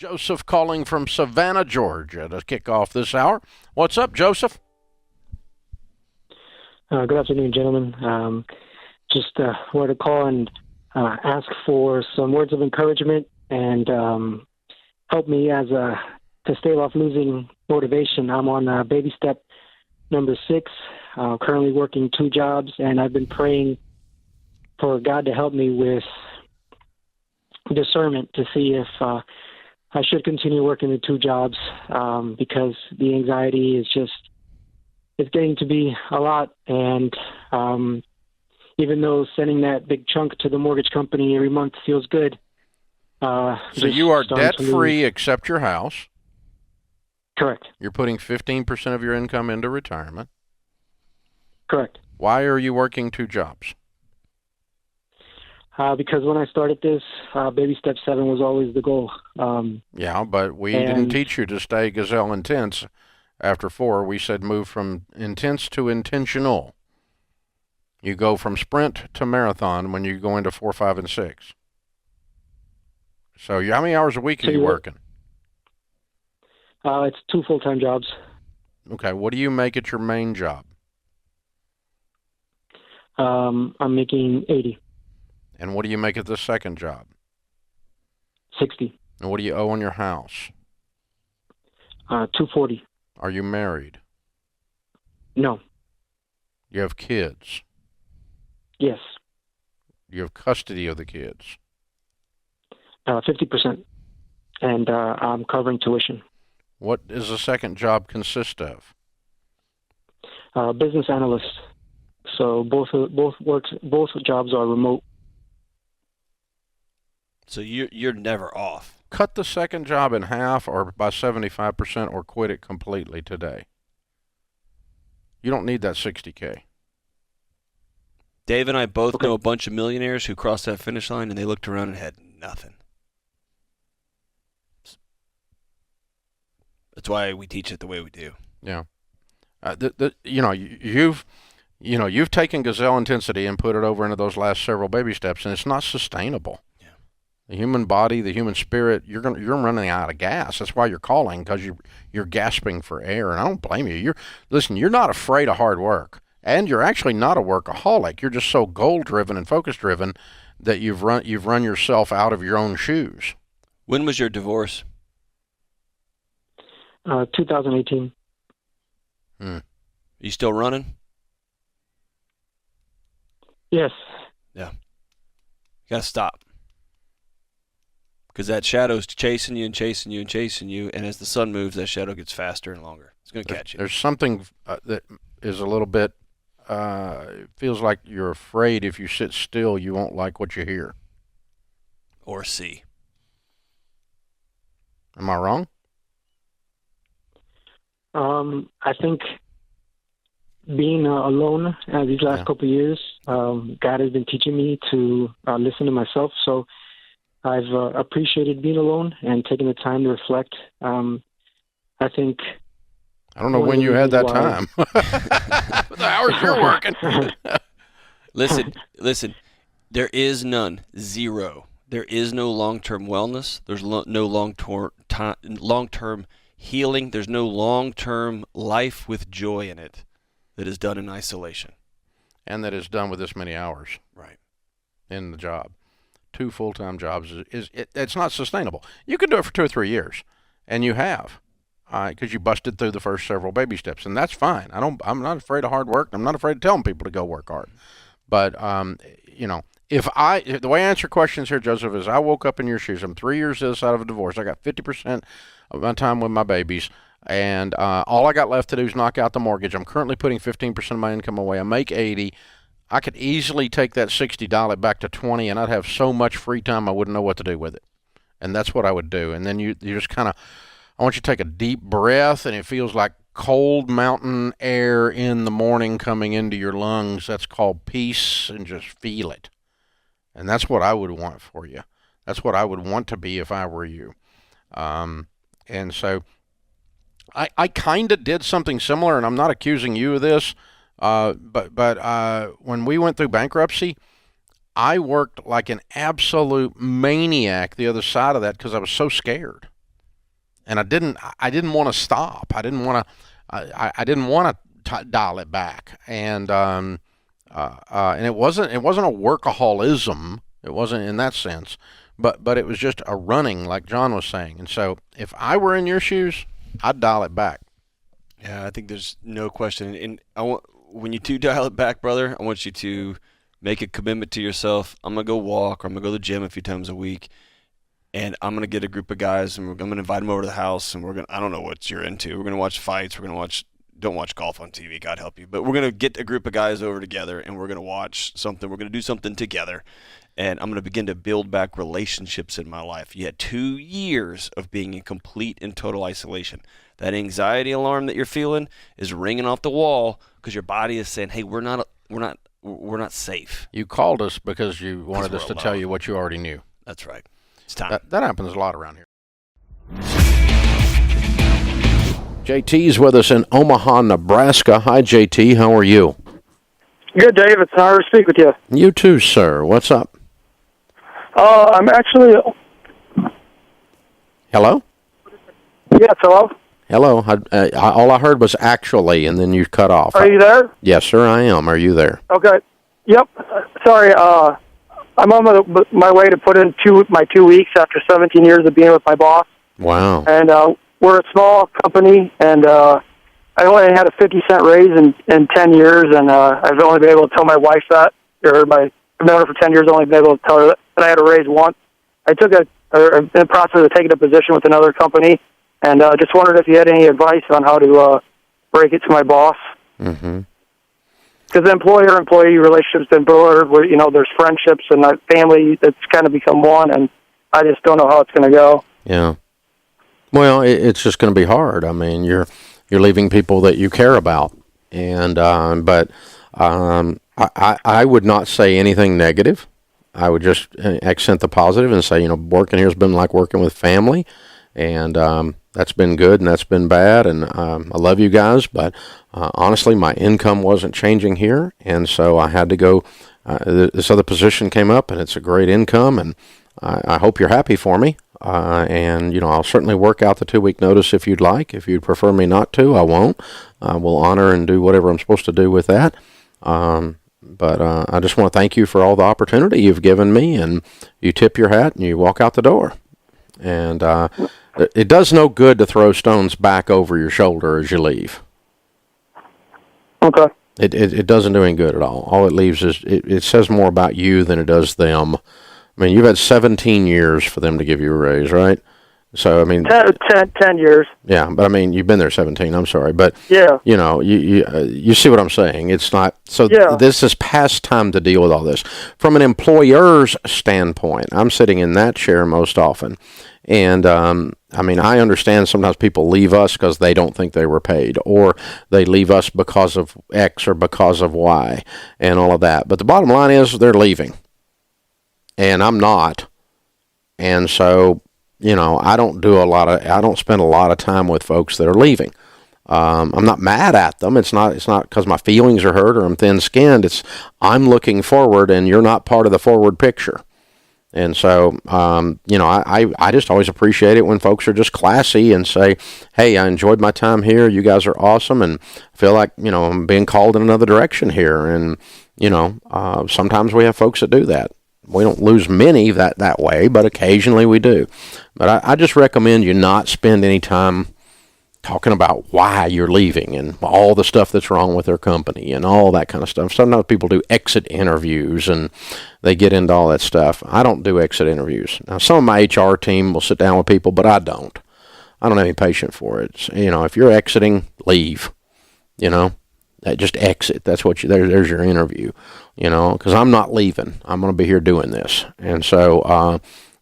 Joseph calling from Savannah, Georgia to kick off this hour. What's up, Joseph? Good afternoon, gentlemen. Just wanted to call and ask for some words of encouragement and help me to stave off losing motivation. I'm on baby step number 6, currently working 2 jobs, and I've been praying for God to help me with discernment to see if I should continue working the 2 jobs because the anxiety is it's getting to be a lot. And even though sending that big chunk to the mortgage company every month feels good. So you are debt-free except your house. Correct. You're putting 15% of your income into retirement. Correct. Why are you working 2 jobs? Because when I started this, baby step 7 was always the goal. Yeah, but we didn't teach you to stay gazelle intense. After 4, we said move from intense to intentional. You go from sprint to marathon when you go into 4, 5, and 6. So how many hours a week are you working? It's 2 full-time jobs. Okay, what do you make at your main job? I'm making 80. And what do you make at the second job? 60. And what do you owe on your house? 240. Are you married? No. You have kids? Yes. You have custody of the kids? 50%. And I'm covering tuition. What does the second job consist of? Business analyst. So both jobs are remote. So you're never off. Cut the second job in half or by 75% or quit it completely today. You don't need that $60K. Dave and I both know a bunch of millionaires who crossed that finish line and they looked around and had nothing. That's why we teach it the way we do. Yeah. You've taken gazelle intensity and put it over into those last several baby steps, and it's not sustainable. Yeah. The human body, the human spirit, you're running out of gas. That's why you're calling, because you're gasping for air, and I don't blame you. You're not afraid of hard work, and you're actually not a workaholic. You're just so goal-driven and focus-driven that you've run yourself out of your own shoes. When was your divorce? 2018. You still running? Yes. Yeah. You got to stop. Because that shadow's chasing you and chasing you and chasing you, and as the sun moves, that shadow gets faster and longer. It's going to catch you. There's something that is a little bit, it feels like you're afraid if you sit still, you won't like what you hear. Or see. Am I wrong? I think being alone these last couple of years, God has been teaching me to listen to myself. So I've appreciated being alone and taking the time to reflect. I think. I don't know when you had that time. The hours you're working. Listen. There is none. Zero. There is no long-term wellness. There's no long-term healing. There's no long-term life with joy in it that is done in isolation. And that is done with this many hours. Right. In the job. 2 full-time jobs it's not sustainable. You can do it for 2 or 3 years, and you have, because you busted through the first several baby steps, and that's fine. I'm not afraid of hard work. I'm not afraid of telling people to go work hard. But the way I answer questions here, Joseph, is I woke up in your shoes. I'm 3 years this out of a divorce. I got 50% of my time with my babies, and all I got left to do is knock out the mortgage. I'm currently putting 15% of my income away. I make 80. I could easily take that $60, dial it back to 20, and I'd have so much free time I wouldn't know what to do with it. And that's what I would do. And then you just kind of, I want you to take a deep breath, and it feels like cold mountain air in the morning coming into your lungs. That's called peace, and just feel it. And that's what I would want for you. That's what I would want to be if I were you. And so I kind of did something similar, and I'm not accusing you of this, but when we went through bankruptcy, I worked like an absolute maniac the other side of that because I was so scared. and I didn't want to stop. I didn't want to. I didn't want to dial it back, and it wasn't a workaholism. It wasn't in that sense, but it was just a running, like John was saying. And so, if I were in your shoes, I'd dial it back. Yeah, I think there's no question. And when you do dial it back, brother, I want you to make a commitment to yourself. I'm gonna go walk, or I'm gonna go to the gym a few times a week, and I'm gonna get a group of guys, and I'm gonna invite them over to the house, and I don't know what you're into. We're gonna watch fights. Don't watch golf on TV, God help you. But we're going to get a group of guys over together, and we're going to watch something. We're going to do something together, and I'm going to begin to build back relationships in my life. You had 2 years of being in complete and total isolation. That anxiety alarm that you're feeling is ringing off the wall because your body is saying, hey, we're not safe. You called us because you wanted us to tell you what you already knew. That's right. It's time. That happens a lot around here. JT's with us in Omaha, Nebraska. Hi, JT. How are you? Good, Dave. It's an honor to speak with you. You too, sir. What's up? I'm actually... Hello? Yes, hello? Hello. All I heard was actually, and then you cut off. Are you there? Yes, sir, I am. Are you there? Okay. Yep. Sorry, I'm on my way to put in my 2 weeks after 17 years of being with my boss. Wow. And we're a small company, and I only had a 50-cent raise in 10 years, and I've only been able to tell my wife that, I've known her for 10 years, I've only been able to tell her that I had a raise once. I'm in the process of taking a position with another company, and just wondered if you had any advice on how to break it to my boss. Mm-hmm. Because the employer-employee relationship's been blurred, where, there's friendships and family that's kind of become one, and I just don't know how it's going to go. Yeah. Well, it's just going to be hard. I mean, you're leaving people that you care about, and I would not say anything negative. I would just accent the positive and say, working here has been like working with family, and that's been good and that's been bad, and I love you guys, but honestly, my income wasn't changing here, and so I had to go. This other position came up, and it's a great income, and I hope you're happy for me. And I'll certainly work out the 2-week notice if you'd like. If you'd prefer me not to, I won't. We'll honor and do whatever I'm supposed to do with that. But I just want to thank you for all the opportunity you've given me, and you tip your hat and you walk out the door. And it does no good to throw stones back over your shoulder as you leave. Okay. It doesn't do any good at all. All it leaves is it says more about you than it does them. I mean, you've had 17 years for them to give you a raise, right? So, I mean... 10 years. Yeah, but I mean, you've been there 17, I'm sorry. But, yeah. You see what I'm saying. It's not... So, yeah. This is past time to deal with all this. From an employer's standpoint, I'm sitting in that chair most often. And, I mean, I understand sometimes people leave us because they don't think they were paid, or they leave us because of X or because of Y and all of that. But the bottom line is they're leaving. And I'm not, and so, I don't spend a lot of time with folks that are leaving. I'm not mad at them. It's not because my feelings are hurt or I'm thin-skinned. I'm looking forward, and you're not part of the forward picture. And so, I just always appreciate it when folks are just classy and say, hey, I enjoyed my time here. You guys are awesome, and I feel like, I'm being called in another direction here. And, sometimes we have folks that do that. We don't lose many that way, but occasionally we do. But I just recommend you not spend any time talking about why you're leaving and all the stuff that's wrong with their company and all that kind of stuff. Sometimes people do exit interviews and they get into all that stuff. I don't do exit interviews. Now, some of my HR team will sit down with people, but I don't. I don't have any patience for it. If you're exiting, leave. Just exit. That's what there's your interview, because I'm not leaving. I'm going to be here doing this. And so,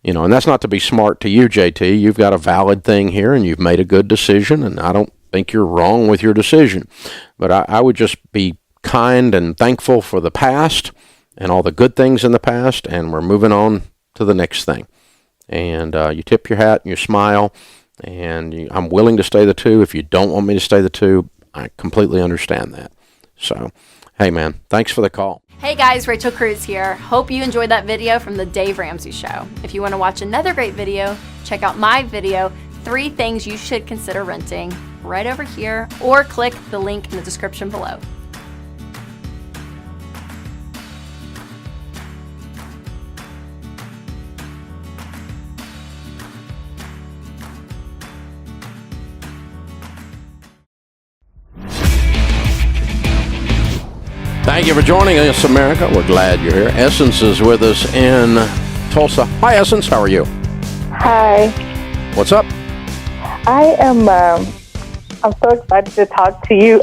and that's not to be smart to you, JT. You've got a valid thing here, and you've made a good decision, and I don't think you're wrong with your decision. But I would just be kind and thankful for the past and all the good things in the past, and we're moving on to the next thing. And you tip your hat and you smile, and I'm willing to stay the 2. If you don't want me to stay the 2, I completely understand that. So, hey, man, thanks for the call. Hey guys, Rachel Cruz here. Hope you enjoyed that video from the Dave Ramsey Show. If you want to watch another great video, check out my video, 3 things you should consider renting right over here, or click the link in the description below. Thank you for joining us, America. We're glad you're here. Essence is with us in Tulsa. Hi, Essence. How are you? Hi. What's up? I am. I'm so excited to talk to you.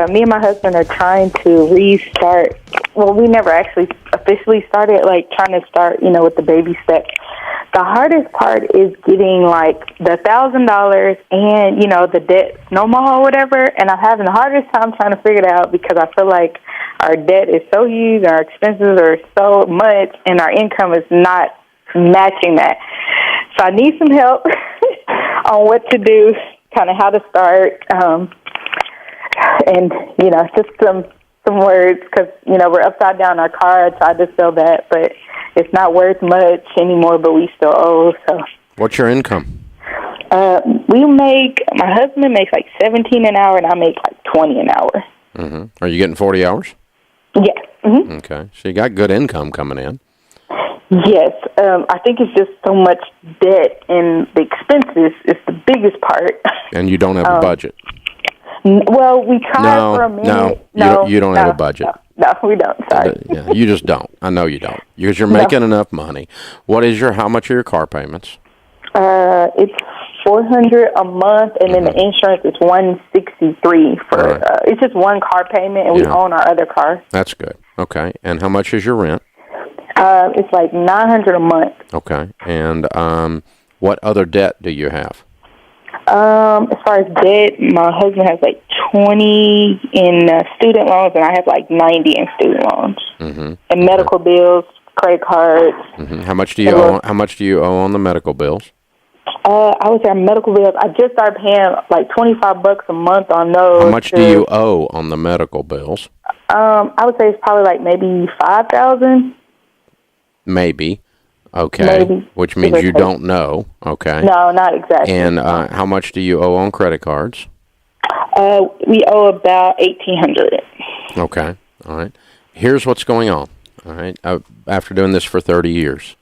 Me and my husband are trying to restart. Well, we never actually officially started, like trying to start, with the baby steps. The hardest part is getting like the $1,000 and the debt snowball or whatever. And I'm having the hardest time trying to figure it out because I feel like our debt is so huge, and our expenses are so much, and our income is not matching that. So I need some help on what to do, kind of how to start, and just some words because we're upside down in our car. I tried to sell that, but it's not worth much anymore. But we still owe. So What's your income? My husband makes like 17 an hour, and I make like 20 an hour. Mm-hmm. Are you getting 40 hours? Yes. Mm-hmm. Okay, so you got good income coming in. Yes, I think it's just so much debt, and the expenses is the biggest part. And you don't have a budget. Well, we tried for a minute. No, you don't have a budget. No, we don't. Sorry. Yeah, you just don't. I know you don't because you're making enough money. How much are your car payments? It's $400 a month, and then the insurance is $163 for. Right. It's just one car payment, and we own our other car. That's good. Okay, and how much is your rent? It's like $900 a month. Okay, and what other debt do you have? As far as debt, my husband has like 20 in student loans, and I have like 90 in student loans, and medical bills, credit cards. How much do you owe? How much do you owe on the medical bills? I would say our medical bills. I just started paying like $25 a month on those. How much do you owe on the medical bills? I would say it's probably like maybe $5,000. Maybe. Okay. Maybe. Which means you don't know. Okay. No, not exactly. And how much do you owe on credit cards? We owe about $1,800. Okay. All right. Here's what's going on. All right. After doing this for 30 years,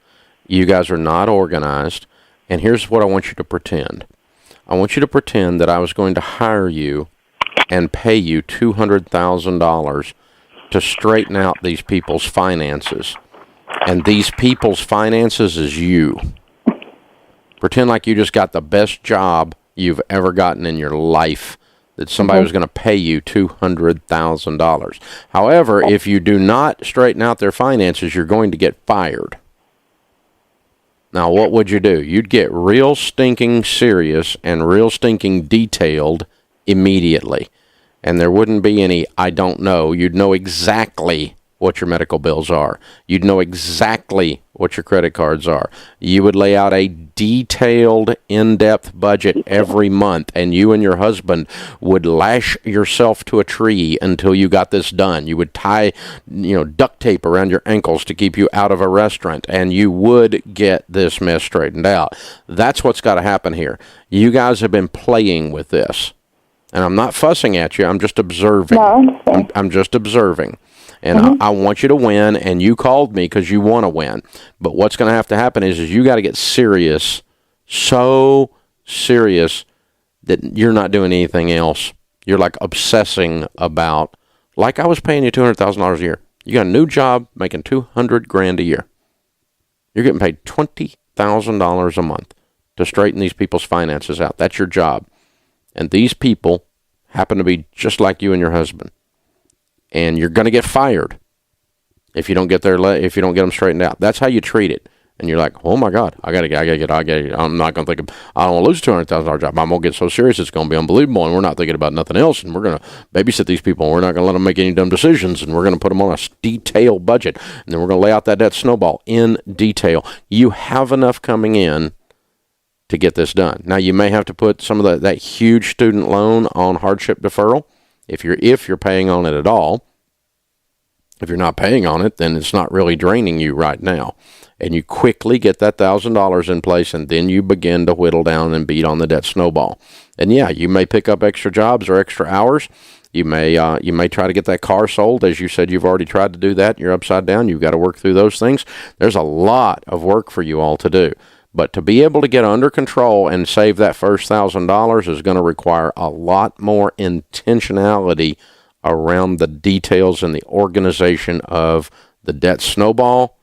you guys are not organized. And here's what I want you to pretend. I want you to pretend that I was going to hire you and pay you $200,000 to straighten out these people's finances. And these people's finances is you. Pretend like you just got the best job you've ever gotten in your life, that somebody was going to pay you $200,000. However, if you do not straighten out their finances, you're going to get fired. Now, what would you do? You'd get real stinking serious and real stinking detailed immediately. And there wouldn't be any, I don't know. You'd know exactly what your medical bills are. You'd know exactly what your credit cards are. You would lay out a detailed, in-depth budget every month, and you and your husband would lash yourself to a tree until you got this done. You would tie, duct tape around your ankles to keep you out of a restaurant, and you would get this mess straightened out. That's what's got to happen here. You guys have been playing with this, and I'm not fussing at you. I'm just observing. No, I'm just observing. And I want you to win, and you called me because you want to win. But what's going to have to happen is you got to get serious, so serious that you're not doing anything else. You're like obsessing about, like I was paying you $200,000 a year. You got a new job making $200,000 a year. You're getting paid $20,000 a month to straighten these people's finances out. That's your job. And these people happen to be just like you and your husband. And you're going to get fired if you don't get them straightened out. That's how you treat it. And you're like, oh my God, I gotta get. I'm not gonna think. I don't want to lose $200,000 job. I'm gonna get so serious it's gonna be unbelievable, and we're not thinking about nothing else. And we're gonna babysit these people. And we're not gonna let them make any dumb decisions. And we're gonna put them on a detailed budget. And then we're gonna lay out that snowball in detail. You have enough coming in to get this done. Now you may have to put some of that huge student loan on hardship deferral if you're paying on it at all. If you're not paying on it, then it's not really draining you right now. And you quickly get that $1,000 in place, and then you begin to whittle down and beat on the debt snowball. And yeah, you may pick up extra jobs or extra hours. You may try to get that car sold. As you said, you've already tried to do that. You're upside down. You've got to work through those things. There's a lot of work for you all to do. But to be able to get under control and save that first $1,000 is going to require a lot more intentionality around the details and the organization of the debt snowball.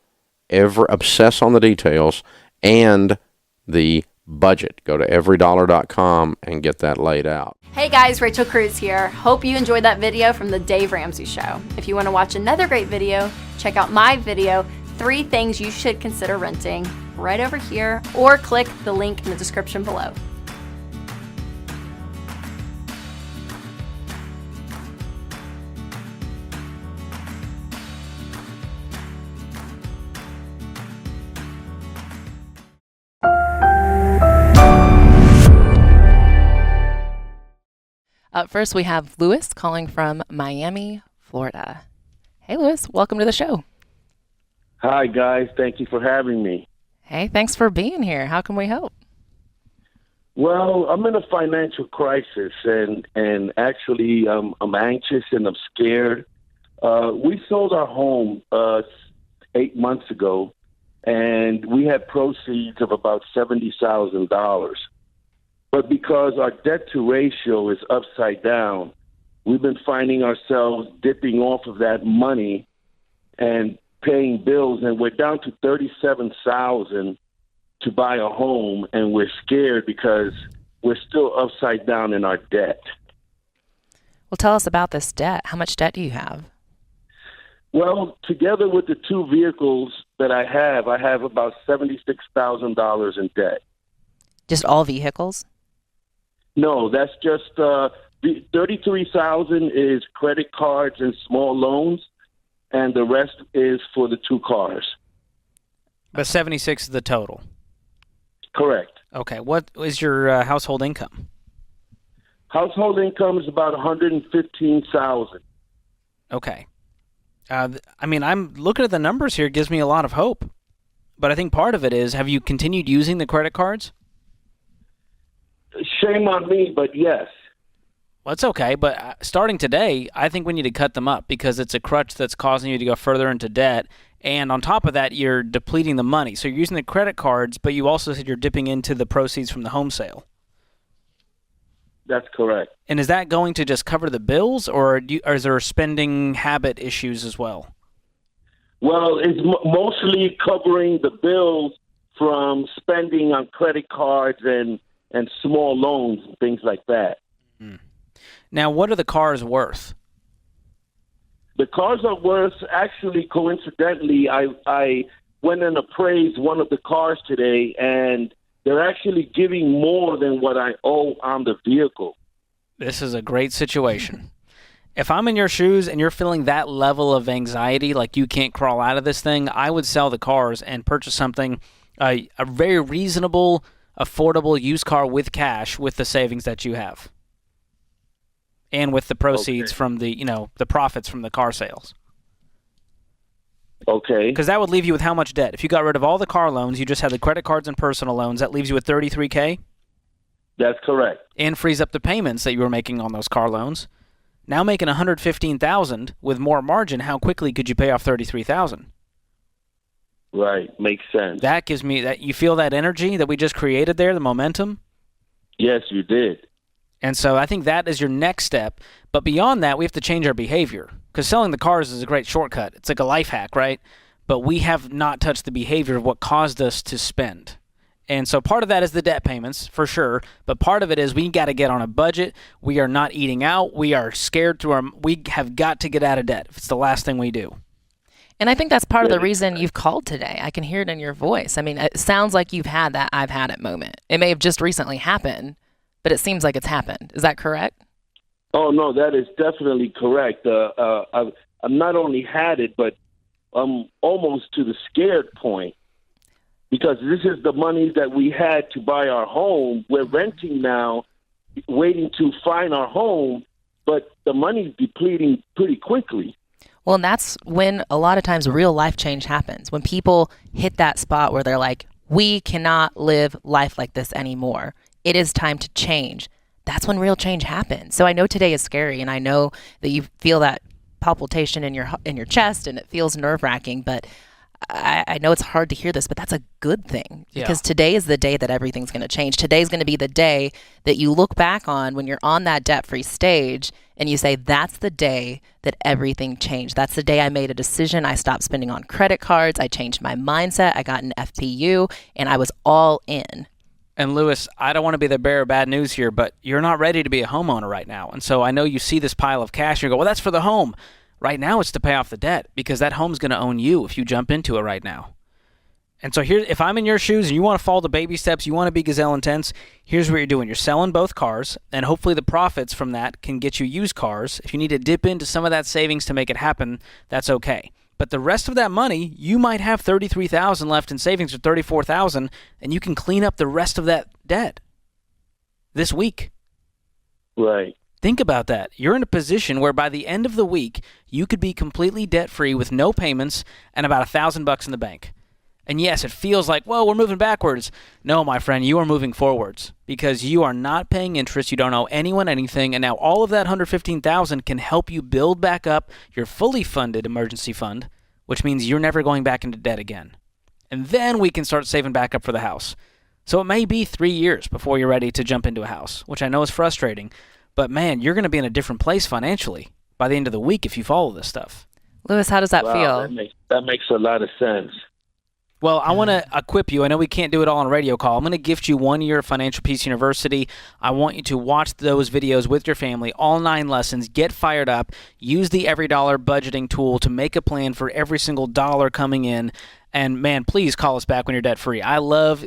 Ever obsess on the details and the budget. Go to everydollar.com and get that laid out. Hey guys, Rachel Cruz here. Hope you enjoyed that video from the Dave Ramsey Show. If you want to watch another great video, check out my video, 3 Things You Should Consider Renting, right over here, or click the link in the description below. Up first, we have Lewis calling from Miami, Florida. Hey, Lewis, welcome to the show. Hi, guys. Thank you for having me. Hey, thanks for being here. How can we help? Well, I'm in a financial crisis, and actually, I'm anxious and I'm scared. We sold our home 8 months ago, and we had proceeds of about $70,000. But because our debt-to ratio is upside down, we've been finding ourselves dipping off of that money and paying bills, and we're down to $37,000 to buy a home, and we're scared because we're still upside down in our debt. Well, tell us about this debt. How much debt do you have? Well, together with the 2 vehicles that I have about $76,000 in debt. Just all vehicles? No, that's just the $33,000 is credit cards and small loans, and the rest is for the 2 cars. But 76 is the total. Correct. Okay. What is your household income? Household income is about $115,000. Okay. I mean, I'm looking at the numbers here. It gives me a lot of hope. But I think part of it is, have you continued using the credit cards? Shame on me, but yes. Well, it's okay, but starting today, I think we need to cut them up because it's a crutch that's causing you to go further into debt. And on top of that, you're depleting the money. So you're using the credit cards, but you also said you're dipping into the proceeds from the home sale. That's correct. And is that going to just cover the bills, or is there spending habit issues as well? Well, it's mostly covering the bills from spending on credit cards and small loans and things like that. Now, what are the cars worth? The cars are worth, actually, coincidentally, I went and appraised one of the cars today, and they're actually giving more than what I owe on the vehicle. This is a great situation. If I'm in your shoes and you're feeling that level of anxiety, like you can't crawl out of this thing, I would sell the cars and purchase something, a very reasonable, affordable used car with cash with the savings that you have. And with the proceeds from the profits from the car sales. Okay. Because that would leave you with how much debt? If you got rid of all the car loans, you just had the credit cards and personal loans, that leaves you with $33K? That's correct. And frees up the payments that you were making on those car loans. Now making $115,000 with more margin, how quickly could you pay off $33,000? Right. Makes sense. That gives me that. You feel that energy that we just created there, the momentum? Yes, you did. And so I think that is your next step. But beyond that, we have to change our behavior. Because selling the cars is a great shortcut. It's like a life hack, right? But we have not touched the behavior of what caused us to spend. And so part of that is the debt payments, for sure. But part of it is we got to get on a budget. We are not eating out. We are scared we have got to get out of debt if it's the last thing we do. And I think that's part of the reason you've called today. I can hear it in your voice. I mean, it sounds like you've had that I've had it moment. It may have just recently happened, but it seems like it's happened. Is that correct? Oh, no, that is definitely correct. I've not only had it, but I'm almost to the scared point because this is the money that we had to buy our home. We're renting now, waiting to find our home, but the money's depleting pretty quickly. Well, and that's when a lot of times real life change happens. When people hit that spot where they're like, we cannot live life like this anymore. It is time to change. That's when real change happens. So I know today is scary, and I know that you feel that palpitation in your chest, and it feels nerve-wracking, but I know it's hard to hear this, but that's a good thing, because today is the day that everything's going to change. Today's going to be the day that you look back on when you're on that debt-free stage and you say, that's the day that everything changed. That's the day I made a decision. I stopped spending on credit cards. I changed my mindset. I got an FPU, and I was all in. And Lewis, I don't want to be the bearer of bad news here, but you're not ready to be a homeowner right now. And so I know you see this pile of cash and you go, well, that's for the home. Right now it's to pay off the debt, because that home's going to own you if you jump into it right now. And so here, if I'm in your shoes and you want to follow the baby steps, you want to be gazelle intense, here's what you're doing. You're selling both cars, and hopefully the profits from that can get you used cars. If you need to dip into some of that savings to make it happen, that's okay. But the rest of that money, you might have $33,000 left in savings, or $34,000, and you can clean up the rest of that debt this week. Right. Think about that. You're in a position where by the end of the week, you could be completely debt-free with no payments and about $1,000 in the bank. And yes, it feels like, well, we're moving backwards. No, my friend, you are moving forwards, because you are not paying interest. You don't owe anyone anything. And now all of that $115,000 can help you build back up your fully funded emergency fund, which means you're never going back into debt again. And then we can start saving back up for the house. So it may be 3 years before you're ready to jump into a house, which I know is frustrating. But man, you're going to be in a different place financially by the end of the week if you follow this stuff. Lewis, how does that feel? That makes a lot of sense. Well, I want to equip you. I know we can't do it all on a radio call. I'm going to gift you 1 year of Financial Peace University. I want you to watch those videos with your family, all 9 lessons. Get fired up. Use the Every Dollar budgeting tool to make a plan for every single dollar coming in. And man, please call us back when you're debt-free.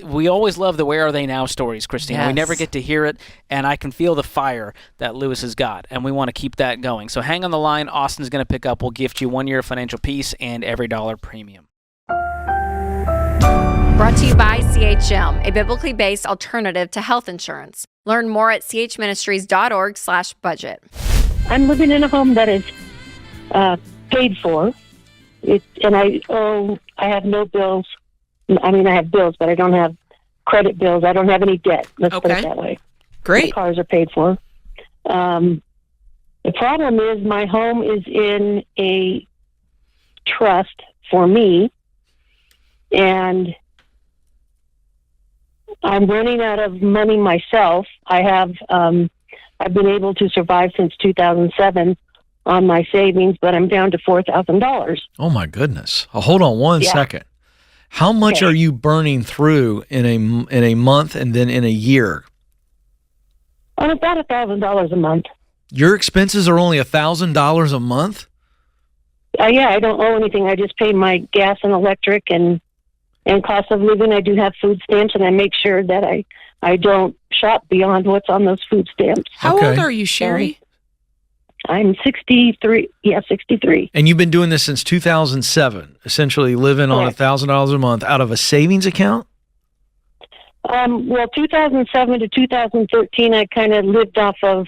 We always love the Where Are They Now stories, Christina. Yes. We never get to hear it, and I can feel the fire that Lewis has got, and we want to keep that going. So hang on the line. Austin's going to pick up. We'll gift you 1 year of Financial Peace and Every Dollar Premium. Brought to you by CHM, a biblically based alternative to health insurance. Learn more at chministries.org/budget. I'm living in a home that is paid for. I have no bills. I mean, I have bills, but I don't have credit bills. I don't have any debt. Let's put it that way. Great. The cars are paid for. The problem is my home is in a trust for me, and I'm running out of money myself. I've been able to survive since 2007 on my savings, but I'm down to $4,000. Oh my goodness! Hold on one second. How much are you burning through in a month and then in a year? About $1,000 a month. Your expenses are only $1,000 a month? Yeah, I don't owe anything. I just pay my gas and electric and cost of living. I do have food stamps, and I make sure that I don't shop beyond what's on those food stamps. How old are you, Sherry? I'm 63. Yeah, 63. And you've been doing this since 2007, essentially living on $1,000 a month out of a savings account? Well, 2007 to 2013, I kind of lived off of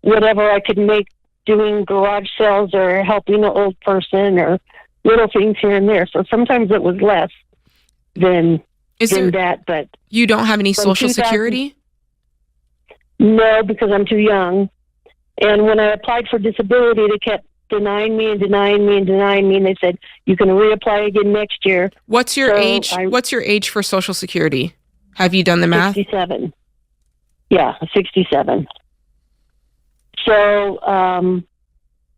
whatever I could make doing garage sales or helping an old person or little things here and there. So sometimes it was less than that. But you don't have any Social Security? No, because I'm too young. And when I applied for disability, they kept denying me. And they said, you can reapply again next year. What's your age? What's your age for Social Security? Have you done the math? 67. Yeah, 67. So,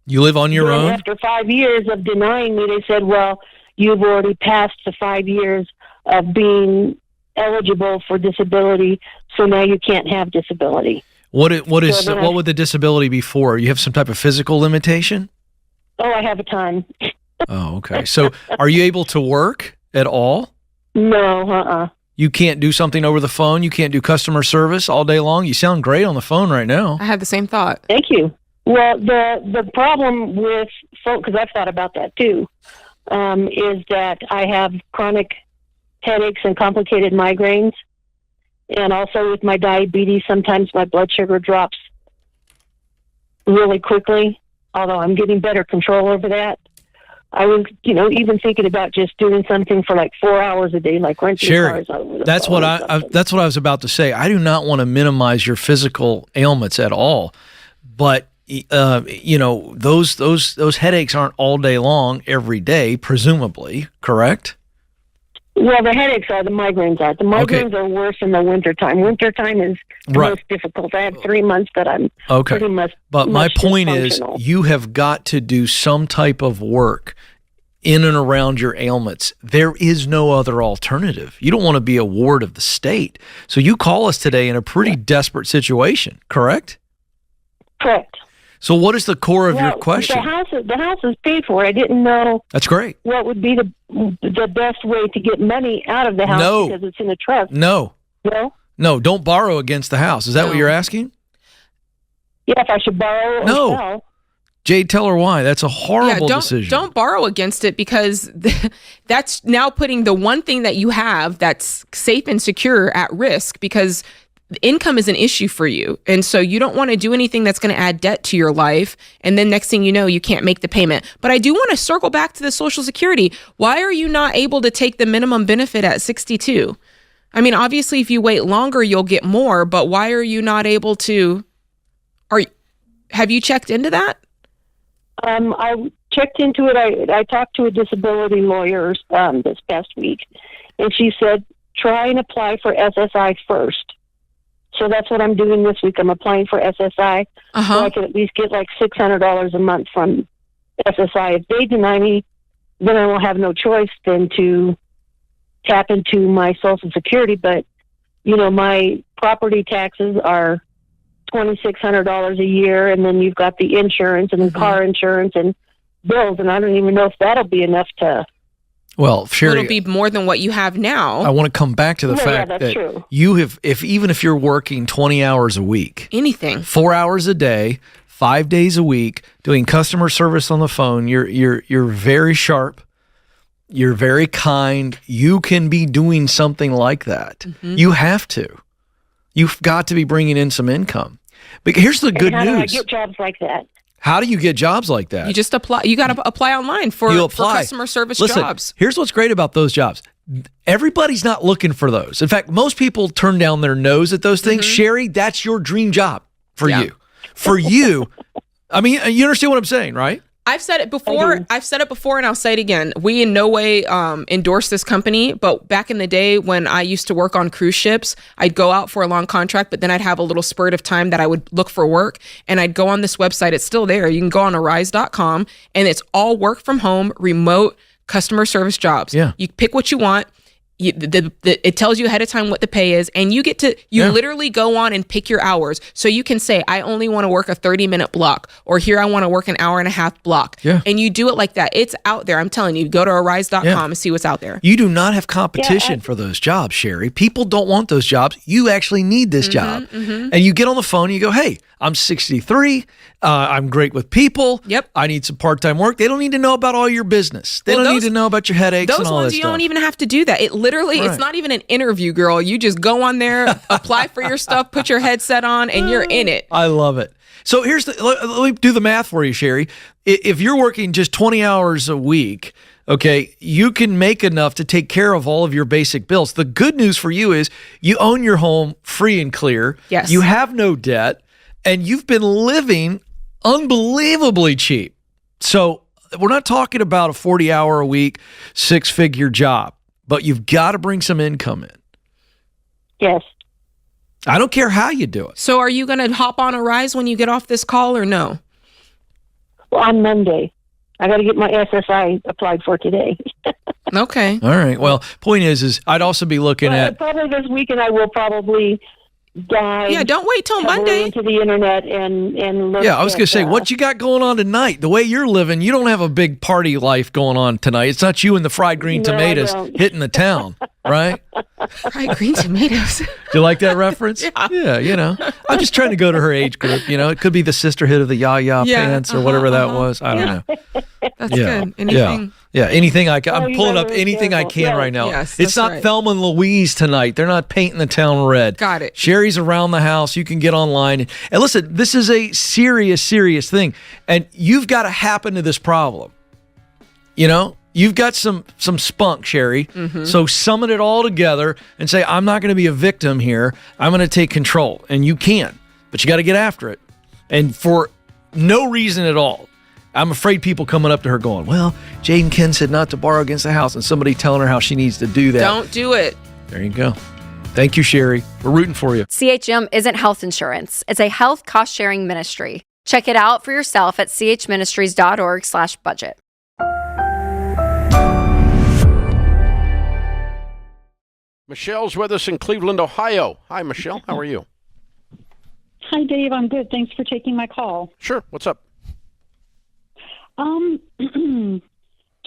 you live on your own? After 5 years of denying me, they said, well, you've already passed the 5 years of being eligible for disability, so now you can't have disability. What would the disability be for? You have some type of physical limitation? Oh, I have a ton. Oh, okay. So are you able to work at all? No, You can't do something over the phone? You can't do customer service all day long? You sound great on the phone right now. I had the same thought. Thank you. Well, the problem with folks, because I've thought about that too, is that I have chronic headaches and complicated migraines. And also with my diabetes, sometimes my blood sugar drops really quickly. although I'm getting better control over that. I was, even thinking about just doing something for like 4 hours a day, like renting Sherry, cars over the that's phone what that's what I was about to say. I do not want to minimize your physical ailments at all, but those headaches aren't all day long, every day, presumably, correct? Well, the headaches are, the migraines are. The migraines are worse in the wintertime. Wintertime is the most difficult. I have 3 months that I'm pretty much But my point is, you have got to do some type of work in and around your ailments. There is no other alternative. You don't want to be a ward of the state. So you call us today in a pretty desperate situation, correct? Correct. So what is the core of your question? The house is paid for. I didn't know. That's great. What would be the best way to get money out of the house because it's in a trust? No. No? No, don't borrow against the house. Is that what you're asking? Yeah, if I should borrow or sell. Jade, tell her why. That's a horrible decision. Don't borrow against it because that's now putting the one thing that you have that's safe and secure at risk because income is an issue for you. And so you don't want to do anything that's going to add debt to your life. And then next thing you know, you can't make the payment. But I do want to circle back to the Social Security. Why are you not able to take the minimum benefit at 62? I mean, obviously, if you wait longer, you'll get more. But why are you not able to? Have you checked into that? I checked into it. I talked to a disability lawyer this past week, and she said, try and apply for SSI first. So that's what I'm doing this week. I'm applying for SSI so I can at least get like $600 a month from SSI. If they deny me, then I will have no choice than to tap into my Social Security. But, my property taxes are $2,600 a year, and then you've got the insurance and the car insurance and bills, and I don't even know if that'll be enough to... Well, Sherry, it'll be more than what you have now. I want to come back to the fact that true. You have, even if you're working 20 hours a week, anything, 4 hours a day, 5 days a week, doing customer service on the phone, you're very sharp, you're very kind. You can be doing something like that. Mm-hmm. You have to. You've got to be bringing in some income. But here's the good news. How do I get jobs like that? How do you get jobs like that? You just apply. You got to apply online for customer service jobs. Here's what's great about those jobs. Everybody's not looking for those. In fact, most people turn down their nose at those things. Sherry, that's your dream job for you. For you, I mean, you understand what I'm saying, right? I've said it before. And I'll say it again. We in no way endorse this company, but back in the day when I used to work on cruise ships, I'd go out for a long contract, but then I'd have a little spurt of time that I would look for work, and I'd go on this website. It's still there. You can go on arise.com, and it's all work from home, remote customer service jobs. Yeah. You pick what you want. It tells you ahead of time what the pay is, and you get to literally go on and pick your hours. So you can say, I only want to work a 30-minute block, or here I want to work an hour and a half block. Yeah. And you do it like that. It's out there. I'm telling you, go to arise.com and see what's out there. You do not have competition for those jobs, Sherry. People don't want those jobs. You actually need this job. Mm-hmm. And you get on the phone and you go, hey, I'm 63. I'm great with people. Yep. I need some part-time work. They don't need to know about all your business. They don't need to know about your headaches and all that stuff. Those ones, you don't even have to do that. It literally, it's not even an interview, girl. You just go on there, apply for your stuff, put your headset on, and you're in it. I love it. So let me do the math for you, Sherry. If you're working just 20 hours a week, okay, you can make enough to take care of all of your basic bills. The good news for you is you own your home free and clear. Yes. You have no debt, and you've been living unbelievably cheap. So we're not talking about a 40-hour-a-week, six-figure job, but you've got to bring some income in. Yes. I don't care how you do it. So are you going to hop on Arise when you get off this call or no? Well, on Monday. I got to get my SSI applied for today. Okay. All right. Well, point is I'd also be looking at... Probably this weekend I will probably dive... Yeah, don't wait till Monday. ...into the internet and look I was going to say, what you got going on tonight? The way you're living, you don't have a big party life going on tonight. It's not you and the fried green tomatoes hitting the town. right? Right, green tomatoes. Do you like that reference? Yeah. Yeah, I'm just trying to go to her age group. It could be the sisterhood of the Yaya pants or whatever that was. I don't know. That's good. Anything. Yeah, anything I can. I'm you pulling guys up are anything I hysterical. can Yeah. right now. Yes, it's that's not right. Thelma and Louise tonight. They're not painting the town red. Got it. Sherry's around the house. You can get online. And listen, this is a serious, serious thing. And you've got to happen to this problem. You've got some spunk, Sherry. So summon it all together and say, I'm not going to be a victim here. I'm going to take control. And you can, but you got to get after it. And for no reason at all. I'm afraid people coming up to her going, well, Jade and Ken said not to borrow against the house, and somebody telling her how she needs to do that. Don't do it. There you go. Thank you, Sherry. We're rooting for you. CHM isn't health insurance. It's a health cost-sharing ministry. Check it out for yourself at chministries.org/budget. Michelle's with us in Cleveland, Ohio. Hi, Michelle. How are you? Hi, Dave. I'm good. Thanks for taking my call. Sure. What's up?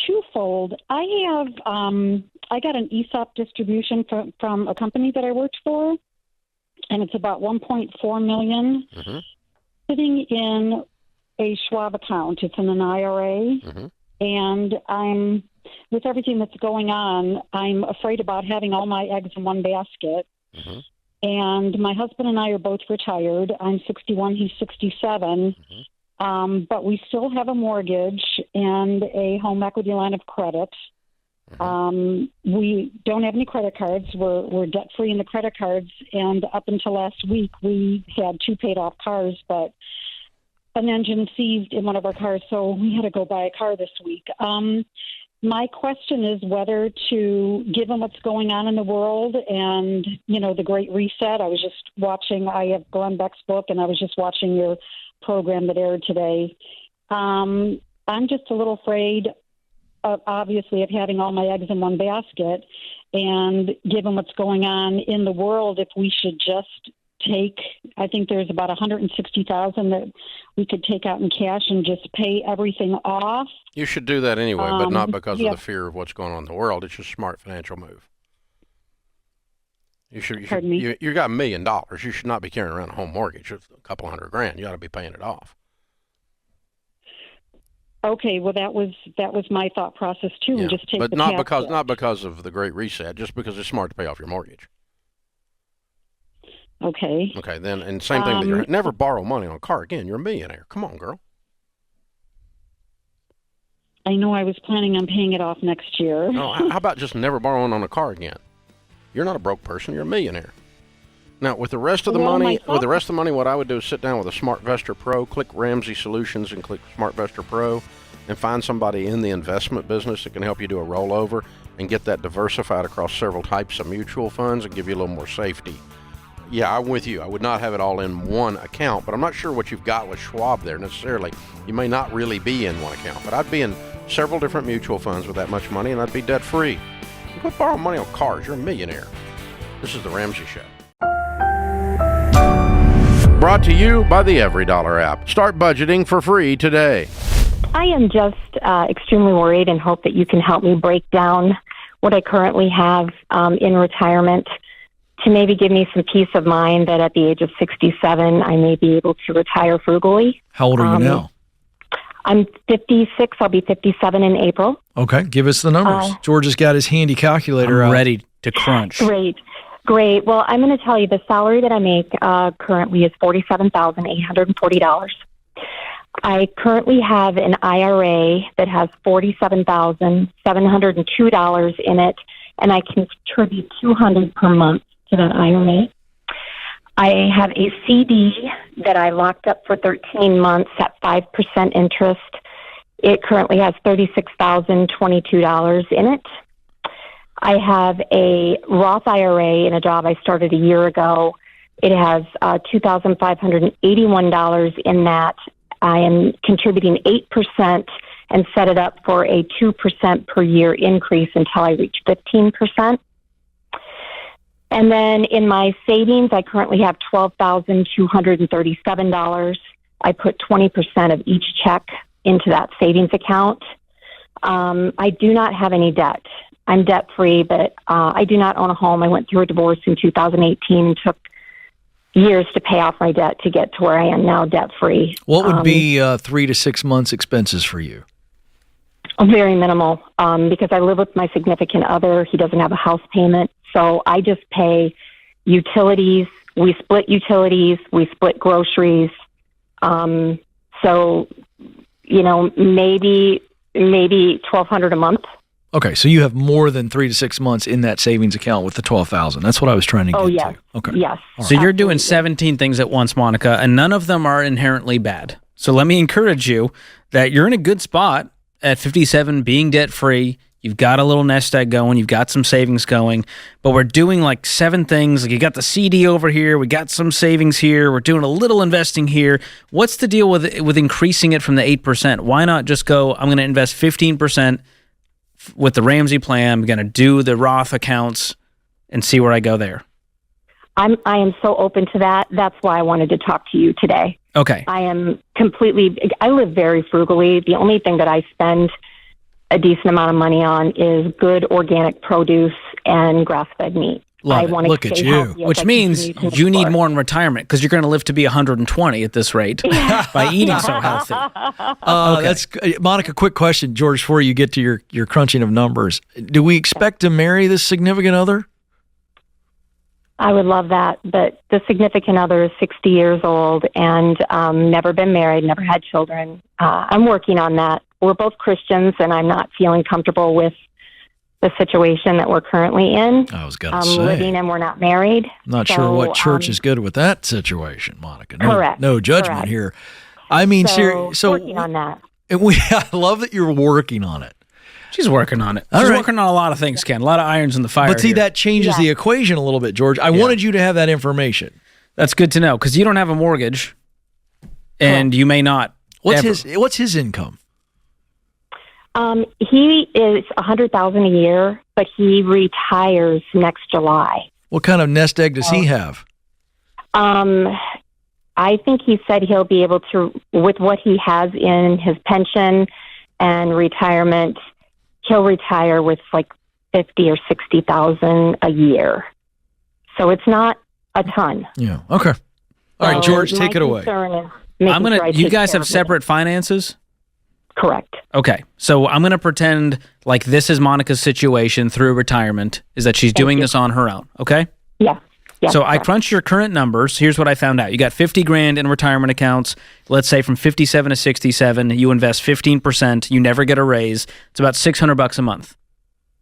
Twofold. I got an ESOP distribution from a company that I worked for, and it's about $1.4 million sitting in a Schwab account. It's in an IRA, and with everything that's going on, I'm afraid about having all my eggs in one basket. And my husband and I are both retired. I'm 61, he's 67. But we still have a mortgage and a home equity line of credit. We don't have any credit cards. We're debt-free in the credit cards. And up until last week, we had 2 paid-off cars, but an engine seized in one of our cars, so we had to go buy a car this week. My question is whether to, given what's going on in the world and, the Great Reset, I have Glenn Beck's book, and I was just watching your program that aired today. I'm just a little afraid, obviously, of having all my eggs in one basket. And given what's going on in the world, if we should just I think there's about $160,000 that we could take out in cash and just pay everything off. You should do that anyway, but not because of the fear of what's going on in the world. It's just a smart financial move. Pardon me? You got $1 million. You should not be carrying around a home mortgage of a couple $100,000. You ought to be paying it off. Okay, well that was my thought process too. Yeah, Just take but the not tax because of the Great Reset. Just because it's smart to pay off your mortgage. Okay. Okay, then, and same thing. That you're never borrow money on a car again. You're a millionaire. Come on, girl. I know I was planning on paying it off next year. No, how about just never borrowing on a car again? You're not a broke person. You're a millionaire. Now, with the rest of the money, what I would do is sit down with a SmartVestor Pro, click Ramsey Solutions, and click SmartVestor Pro, and find somebody in the investment business that can help you do a rollover and get that diversified across several types of mutual funds and give you a little more safety. Yeah, I'm with you. I would not have it all in one account, but I'm not sure what you've got with Schwab there necessarily. You may not really be in one account, but I'd be in several different mutual funds with that much money, and I'd be debt-free. You quit borrowing money on cars. You're a millionaire. This is The Ramsey Show. Brought to you by the EveryDollar app. Start budgeting for free today. I am just extremely worried and hope that you can help me break down what I currently have in retirement to maybe give me some peace of mind that at the age of 67, I may be able to retire frugally. How old are you now? I'm 56. I'll be 57 in April. Okay, give us the numbers. George has got his handy calculator out. Ready to crunch. Great. Well, I'm going to tell you the salary that I make currently is $47,840. I currently have an IRA that has $47,702 in it, and I contribute $200 per month to that IRA. I have a CD that I locked up for 13 months at 5% interest. It currently has $36,022 in it. I have a Roth IRA in a job I started a year ago. It has $2,581 in that. I am contributing 8% and set it up for a 2% per year increase until I reach 15%. And then in my savings, I currently have $12,237. I put 20% of each check into that savings account. I do not have any debt. I'm debt free, but I do not own a home. I went through a divorce in 2018 and took years to pay off my debt to get to where I am now, debt free. What would be 3 to 6 months expenses for you? Very minimal, because I live with my significant other. He doesn't have a house payment, so I just pay utilities. We split utilities. We split groceries. So, maybe $1,200 a month. Okay, so you have more than 3 to 6 months in that savings account with the $12,000. That's what I was trying to get yes. to. Okay. Yes. So you're doing 17 things at once, Monica, and none of them are inherently bad. So let me encourage you that you're in a good spot at 57, being debt-free. You've got a little nest egg going. You've got some savings going. But we're doing like 7 things. Like you got the CD over here. We got some savings here. We're doing a little investing here. What's the deal with increasing it from the 8%? Why not just go, I'm going to invest 15% with the Ramsey plan? I'm going to do the Roth accounts and see where I go there. I am so open to that. That's why I wanted to talk to you today. Okay. I live very frugally. The only thing that I spend a decent amount of money on is good organic produce and grass-fed meat. Look at you. Which means you need more in retirement because you're going to live to be 120 at this rate by eating so healthy. Okay. That's Monica. Quick question, George, before you get to your crunching of numbers. Do we expect to marry this significant other? I would love that, but the significant other is 60 years old and never been married, never had children. I'm working on that. We're both Christians, and I'm not feeling comfortable with the situation that we're currently in. I was going to say. Living and we're not married. Not sure what church is good with that situation, Monica. Correct. No judgment here. I mean, so working on that. I love that you're working on it. She's working on it. All She's right. working on a lot of things, Ken. A lot of irons in the fire. But see, here. that changes the equation a little bit, George. I wanted you to have that information. That's good to know because you don't have a mortgage, and you may not. What's his income? He is $100,000 a year, but he retires next July. What kind of nest egg does he have? I think he said he'll be able to, with what he has in his pension and retirement, he'll retire with like $50,000 or $60,000 a year. So it's not a ton. Yeah. Okay. All right, George, take it away. You guys have separate finances? Correct. Okay. So I'm going to pretend like this is Monica's situation through retirement, is that she's doing this on her own. Okay? Yeah. Yeah, so I crunched your current numbers. Here's what I found out. You got $50,000 in retirement accounts. Let's say from 57 to 67, you invest 15%. You never get a raise. It's about $600 a month,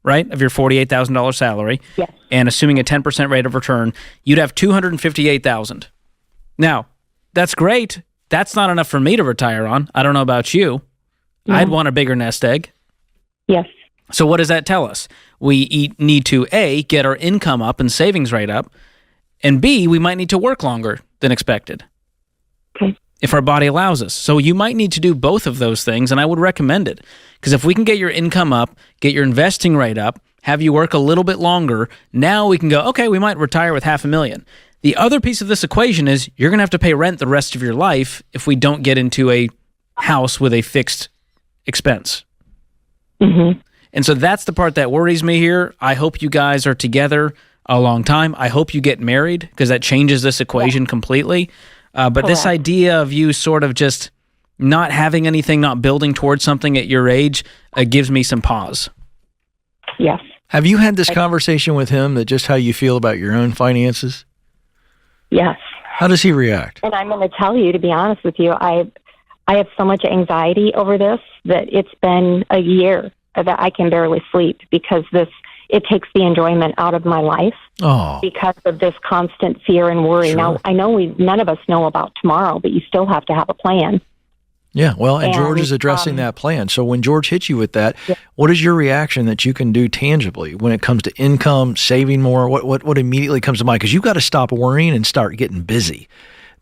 right? Of your $48,000 salary. Yes. And assuming a 10% rate of return, you'd have $258,000. Now, that's great. That's not enough for me to retire on. I don't know about you. No. I'd want a bigger nest egg. Yes. So what does that tell us? We need to, A, get our income up and savings rate up, and B, we might need to work longer than expected. Okay. If our body allows us. So you might need to do both of those things, and I would recommend it. Because if we can get your income up, get your investing rate up, have you work a little bit longer, now we can go, okay, we might retire with $500,000. The other piece of this equation is you're going to have to pay rent the rest of your life if we don't get into a house with a fixed expense. Mm-hmm. And so that's the part that worries me here. I hope you guys are together a long time. I hope you get married because that changes this equation completely. But this idea of you sort of just not having anything, not building towards something at your age gives me some pause. Yes. Have you had this conversation with him that just how you feel about your own finances? Yes. How does he react? And I'm going to tell you, to be honest with you, I have so much anxiety over this that it's been a year that I can barely sleep because it takes the enjoyment out of my life because of this constant fear and worry. Sure. Now, I know none of us know about tomorrow, but you still have to have a plan. Yeah, well, and George is addressing that plan. So when George hits you with that, what is your reaction that you can do tangibly when it comes to income, saving more? What immediately comes to mind? Because you've got to stop worrying and start getting busy.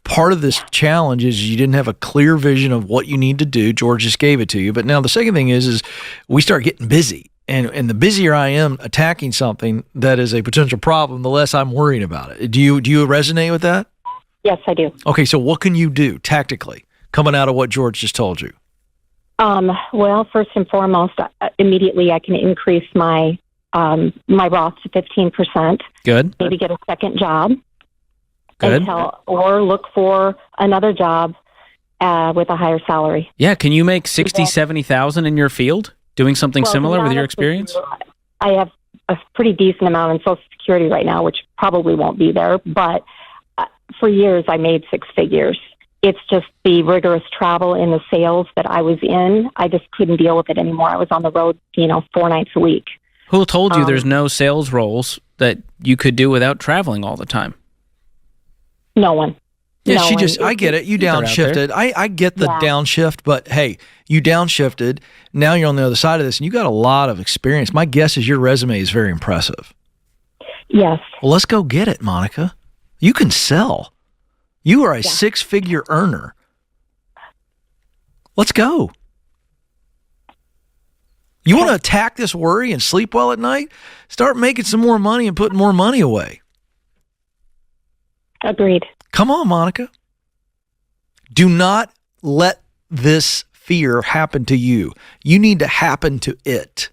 Part of this challenge is you didn't have a clear vision of what you need to do. George just gave it to you. But now the second thing is we start getting busy. And the busier I am attacking something that is a potential problem, the less I'm worried about it. Do you resonate with that? Yes, I do. Okay, so what can you do tactically coming out of what George just told you? Well, first and foremost, immediately I can increase my my Roth to 15%. Good. Maybe get a second job. Good. Or look for another job with a higher salary. Yeah, can you make 60, 70,000 in your field doing something similar with your experience? I have a pretty decent amount in Social Security right now, which probably won't be there. But for years, I made six figures. It's just the rigorous travel in the sales that I was in. I just couldn't deal with it anymore. I was on the road, 4 nights a week. Who told you there's no sales roles that you could do without traveling all the time? No one. Yeah, No one. I get it. You downshifted. I get the Yeah. downshift, but hey, you downshifted. Now you're on the other side of this, and you got a lot of experience. My guess is your resume is very impressive. Yes. Well, let's go get it, Monica. You can sell. You are a six-figure earner. Let's go. You want to attack this worry and sleep well at night? Start making some more money and putting more money away. Agreed. Come on, Monica. Do not let this fear happen to you. You need to happen to it.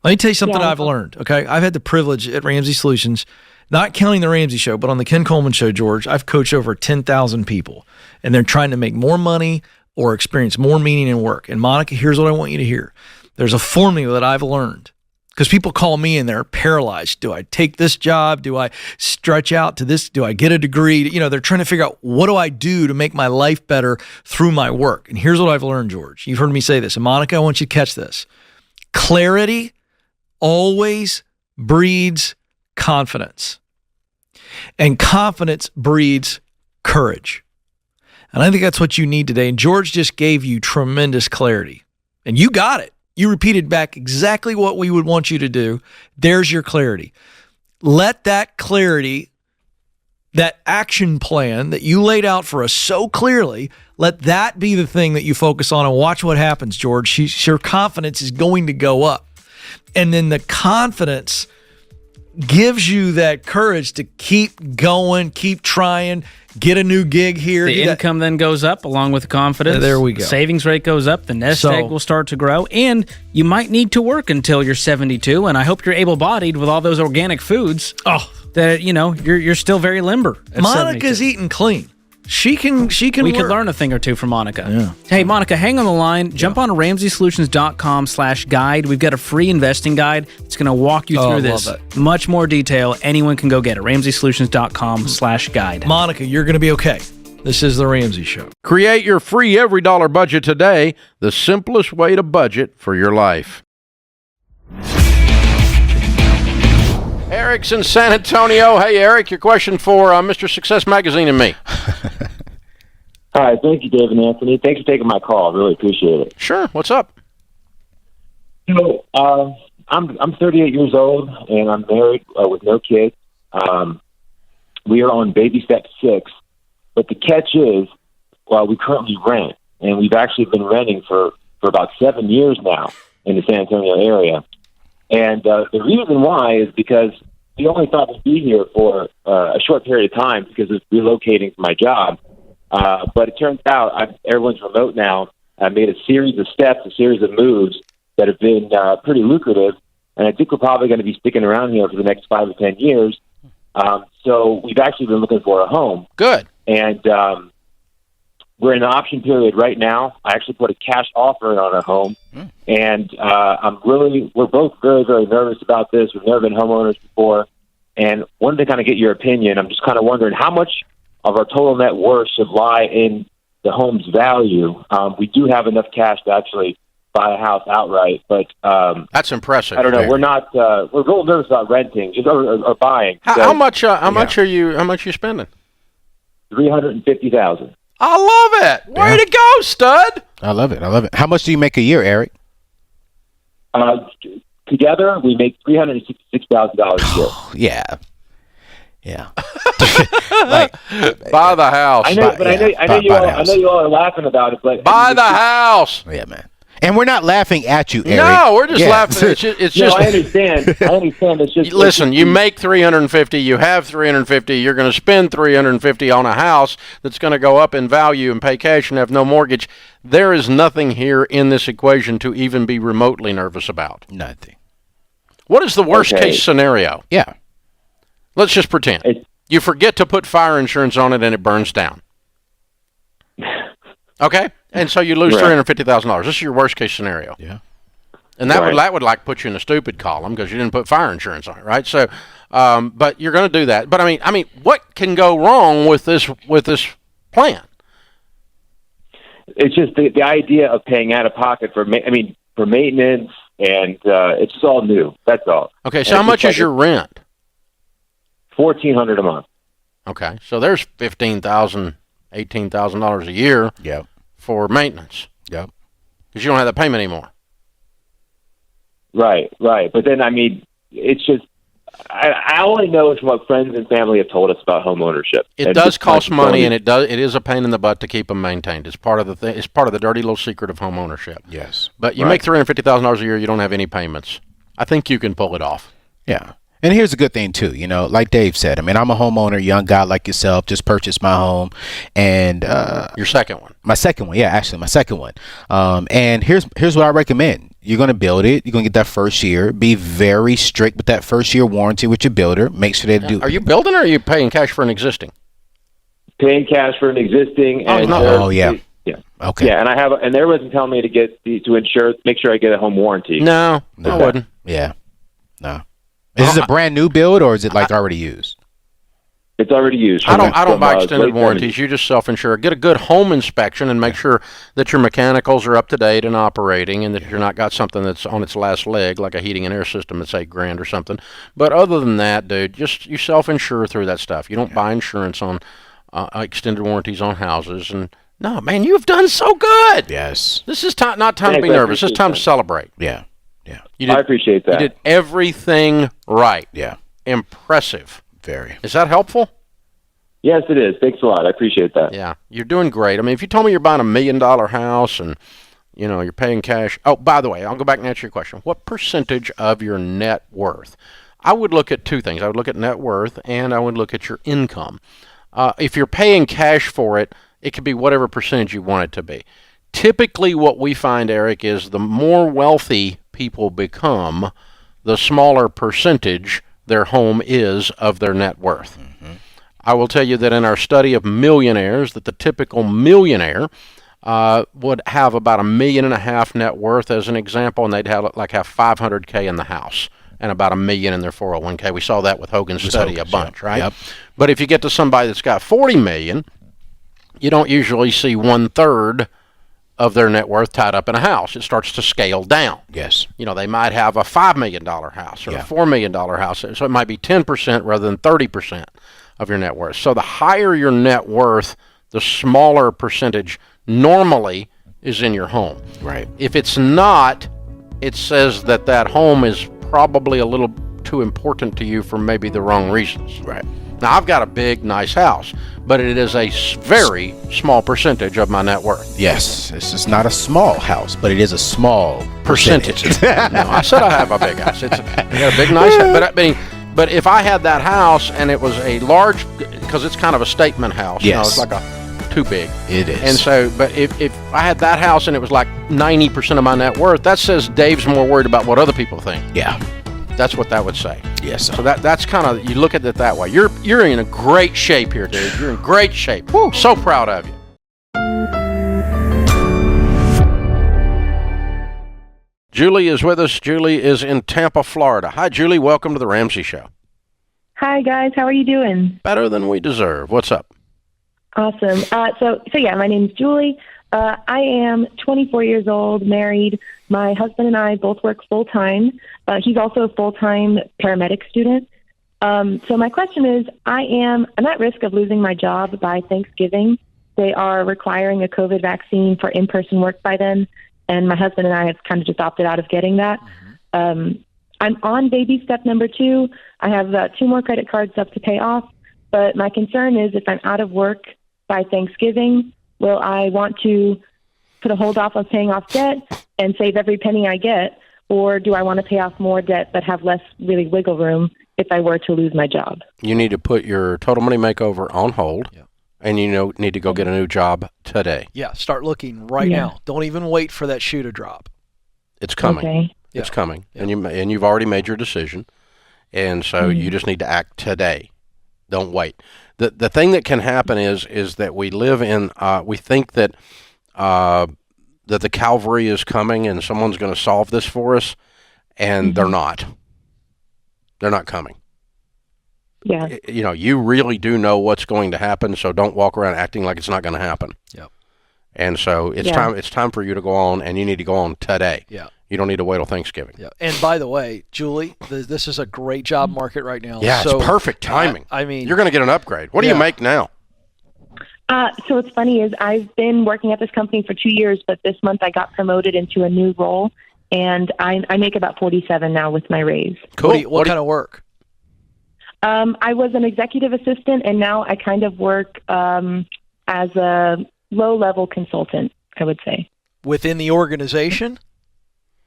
Let me tell you something I've learned, okay? I've had the privilege at Ramsey Solutions, not counting the Ramsey Show, but on the Ken Coleman Show, George, I've coached over 10,000 people, and they're trying to make more money or experience more meaning in work. And Monica, here's what I want you to hear. There's a formula that I've learned, because people call me and they're paralyzed. Do I take this job? Do I stretch out to this? Do I get a degree? They're trying to figure out, what do I do to make my life better through my work? And here's what I've learned, George. You've heard me say this. And Monica, I want you to catch this. Clarity always breeds confidence. And confidence breeds courage. And I think that's what you need today. And George just gave you tremendous clarity. And you got it. You repeated back exactly what we would want you to do. There's your clarity. Let that clarity, that action plan that you laid out for us so clearly, let that be the thing that you focus on, and watch what happens, George. Your confidence is going to go up. And then the confidence gives you that courage to keep going, keep trying, get a new gig here. The income then goes up along with the confidence. There we go. The savings rate goes up. The nest egg will start to grow. And you might need to work until you're 72. And I hope you're able-bodied with all those organic foods. That, you're still very limber at Monica's 72. eating clean. She can We work. could learn a thing or two from Monica. Yeah. Hey, Monica, hang on the line. Jump on RamseySolutions.com/guide. We've got a free investing guide. It's going to walk you through this. Love it. Much more detail. Anyone can go get it. RamseySolutions.com/guide. Monica, you're going to be okay. This is The Ramsey Show. Create your free every dollar budget today, the simplest way to budget for your life. Eric's in San Antonio. Hey, Eric, your question for Mr. Success Magazine and me. Hi, thank you, Dave and Anthony. Thanks for taking my call. I really appreciate it. Sure. What's up? So, I'm 38 years old, and I'm married with no kids. We are on baby step 6, but the catch is, we currently rent, and we've actually been renting for about 7 years now in the San Antonio area. And the reason why is because we only thought we'd be here for a short period of time because of relocating for my job. But it turns out everyone's remote now. I made a series of steps, a series of moves that have been pretty lucrative. And I think we're probably going to be sticking around here for the next 5 to 10 years. So we've actually been looking for a home. Good. And we're in the option period right now. I actually put a cash offer in on a home. And we're both very, very nervous about this. We've never been homeowners before. And wanted to kind of get your opinion. I'm just kind of wondering how much of our total net worth should lie in the home's value. We do have enough cash to actually buy a house outright, but that's impressive. I don't know. We're not. We're a little nervous about renting or buying. How much are you spending? $350,000. I love it. Way to go, stud. I love it. How much do you make a year, Eric? Together, we make $366,000 a year. Yeah. Buy the house. I know, but I know you all are laughing about it, but buy the house. Yeah, man. And we're not laughing at you, Eric. No, we're just laughing. It's just. I understand. It's just. Listen, you make $350. You have $350. You're going to spend $350 on a house that's going to go up in value and pay cash and have no mortgage. There is nothing here in this equation to even be remotely nervous about. Nothing. What is the worst Okay. case scenario? Yeah. Let's just pretend. You forget to put fire insurance on it and it burns down. Okay? And so you lose Right. $350,000. This is your worst case scenario. Yeah. And that Right. would like put you in the stupid column because you didn't put fire insurance on it, right? So, but you're going to do that. But I mean, what can go wrong with this plan? It's just the idea of paying out of pocket for maintenance, and it's just all new. That's all. Okay, so And how it's much just is your rent? $1,400 a month. Okay, so there's $15,000, $18,000 a year. Yep. For maintenance. Yep. Because you don't have that payment anymore. Right. But then, it's just, I only know from what friends and family have told us about home ownership. It And does just cost like money, Tony- and it is a pain in the butt to keep them maintained. It's part of the thing. It's part of the dirty little secret of home ownership. Yes. But you Right. make $350,000 a year, you don't have any payments. I think you can pull it off. Yeah. And here's a good thing too, like Dave said, I'm a homeowner, young guy like yourself, just purchased my home, and your second one. My second one, yeah, actually my second one. And here's what I recommend. You're going to build it. You're going to get that first year. Be very strict with that first year warranty with your builder. Make sure they do. Are you building or are you paying cash for an existing? Paying cash for an existing. Oh, and no. Oh, yeah. Yeah. Okay. Yeah, and and there wasn't telling me to make sure I get a home warranty. No, I wouldn't. Yeah. No. Is this a brand new build or is it like already used? It's already used. I don't buy extended late warranties. You just self-insure. Get a good home inspection and make sure that your mechanicals are up to date and operating, and that you're not got something that's on its last leg, like a heating and air system that's $8,000 or something. But other than that, dude, just you self-insure through that stuff. You don't buy insurance on extended warranties on houses. And no, man, you've done so good. Yes. This is not time to Thanks, be I nervous. It's appreciate time that. to celebrate. Yeah. Yeah. I appreciate that. You did everything right. Yeah. Impressive. Very. Is that helpful? Yes, it is. Thanks a lot. I appreciate that. Yeah, you're doing great. I mean, if you told me you're buying $1 million house and you're paying cash. Oh, by the way, I'll go back and answer your question. What percentage of your net worth? I would look at two things. I would look at net worth and I would look at your income. If you're paying cash for it, it could be whatever percentage you want it to be. Typically, what we find, Eric, is the more wealthy people become, the smaller percentage their home is of their net worth. Mm-hmm. I will tell you that in our study of millionaires, that the typical millionaire would have about $1.5 million net worth as an example, and they'd have $500K in the house and about $1 million in their 401K. We saw that with Hogan's study a bunch, right? Yep. But if you get to somebody that's got $40 million, you don't usually see 1/3 of their net worth tied up in a house. It starts to scale down. Yes. They might have a $5 million house or Yeah. a $4 million house. So it might be 10% rather than 30% of your net worth. So the higher your net worth, the smaller percentage normally is in your home. Right. If it's not, it says that home is probably a little too important to you for maybe the wrong reasons. Right. Now, I've got a big, nice house, but it is a very small percentage of my net worth. Yes. This is not a small house, but it is a small percentage. No, I said I have a big house. I got a big, nice house. But if I had that house and it was a large, because it's kind of a statement house. Yes. It's like too big. It is. And so, but if I had that house and it was like 90% of my net worth, that says Dave's more worried about what other people think. Yeah. That's what that would say. Yes. So that's kind of, you look at it that way. You're in a great shape here, dude. You're in great shape. Woo. So proud of you. Julie is with us. Julie is in Tampa, Florida. Hi, Julie. Welcome to the Ramsey Show. Hi, guys. How are you doing? Better than we deserve. What's up? Awesome. So yeah, my name's Julie. I am 24 years old, married. My husband and I both work full-time. He's also a full-time paramedic student. So my question is, I'm at risk of losing my job by Thanksgiving. They are requiring a COVID vaccine for in-person work by then, and my husband and I have kind of just opted out of getting that. I'm on baby step number 2. I have 2 more credit cards left to pay off, but my concern is if I'm out of work by Thanksgiving, will I want to put a hold off on paying off debt and save every penny I get, or do I want to pay off more debt but have less really wiggle room if I were to lose my job? You need to put your Total Money Makeover on hold, and you need to go get a new job today. Yeah, start looking right now. Don't even wait for that shoe to drop. It's coming. Okay. It's coming, and you've already made your decision, and so you just need to act today. Don't wait. The thing that can happen is that we live in we think that that the Calvary is coming and someone's going to solve this for us, and they're not. They're not coming. Yeah. You really do know what's going to happen, so don't walk around acting like it's not going to happen. Yep. And so it's time for you to go on, and you need to go on today. Yeah. You don't need to wait till Thanksgiving. Yeah. And by the way, Julie, this is a great job market right now. Yeah, so, it's perfect timing. I mean, you're going to get an upgrade. What do you make now? So what's funny is I've been working at this company for 2 years, but this month I got promoted into a new role, and I make about 47 now with my raise. Cool. What kind of work? I was an executive assistant, and now I kind of work as a low-level consultant, I would say. Within the organization?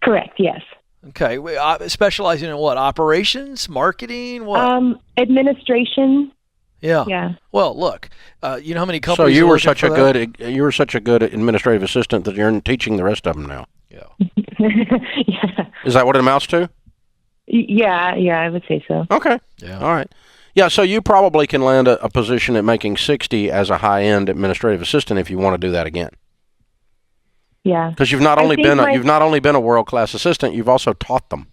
Correct, yes. Okay. Specializing in what? Operations? Marketing? What? Administration. Yeah. Yeah. Well, look, you know how many So companies you are were looking such for a that? good administrative assistant that you're teaching the rest of them now. Yeah. Yeah. Is that what it amounts to? Yeah, I would say so. Okay. Yeah. All right. Yeah, so you probably can land a position at making 60 as a high-end administrative assistant if you want to do that again. Yeah. Because you've not only been a world-class assistant, you've also taught them.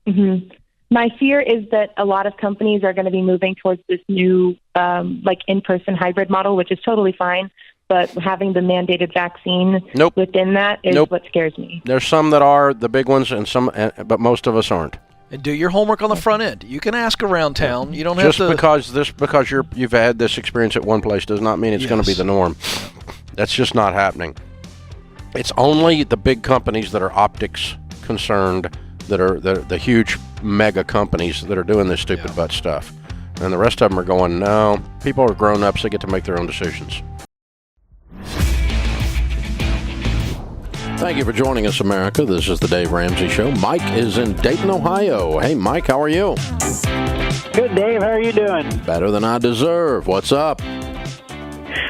Mm-hmm. My fear is that a lot of companies are going to be moving towards this new in-person hybrid model, which is totally fine. But having the mandated vaccine within that is what scares me. There's some that are the big ones, and some, but most of us aren't. And do your homework on the front end. You can ask around town. You don't have to. Because you've had this experience at one place does not mean it's going to be the norm. That's just not happening. It's only the big companies that are optics concerned, that are the huge mega companies that are doing this stupid butt stuff. And the rest of them are going, no, people are grown-ups, they get to make their own decisions. Thank you for joining us, America. This is the Dave Ramsey Show. Mike is in Dayton, Ohio. Hey, Mike, how are you? Good, Dave. How are you doing? Better than I deserve. What's up?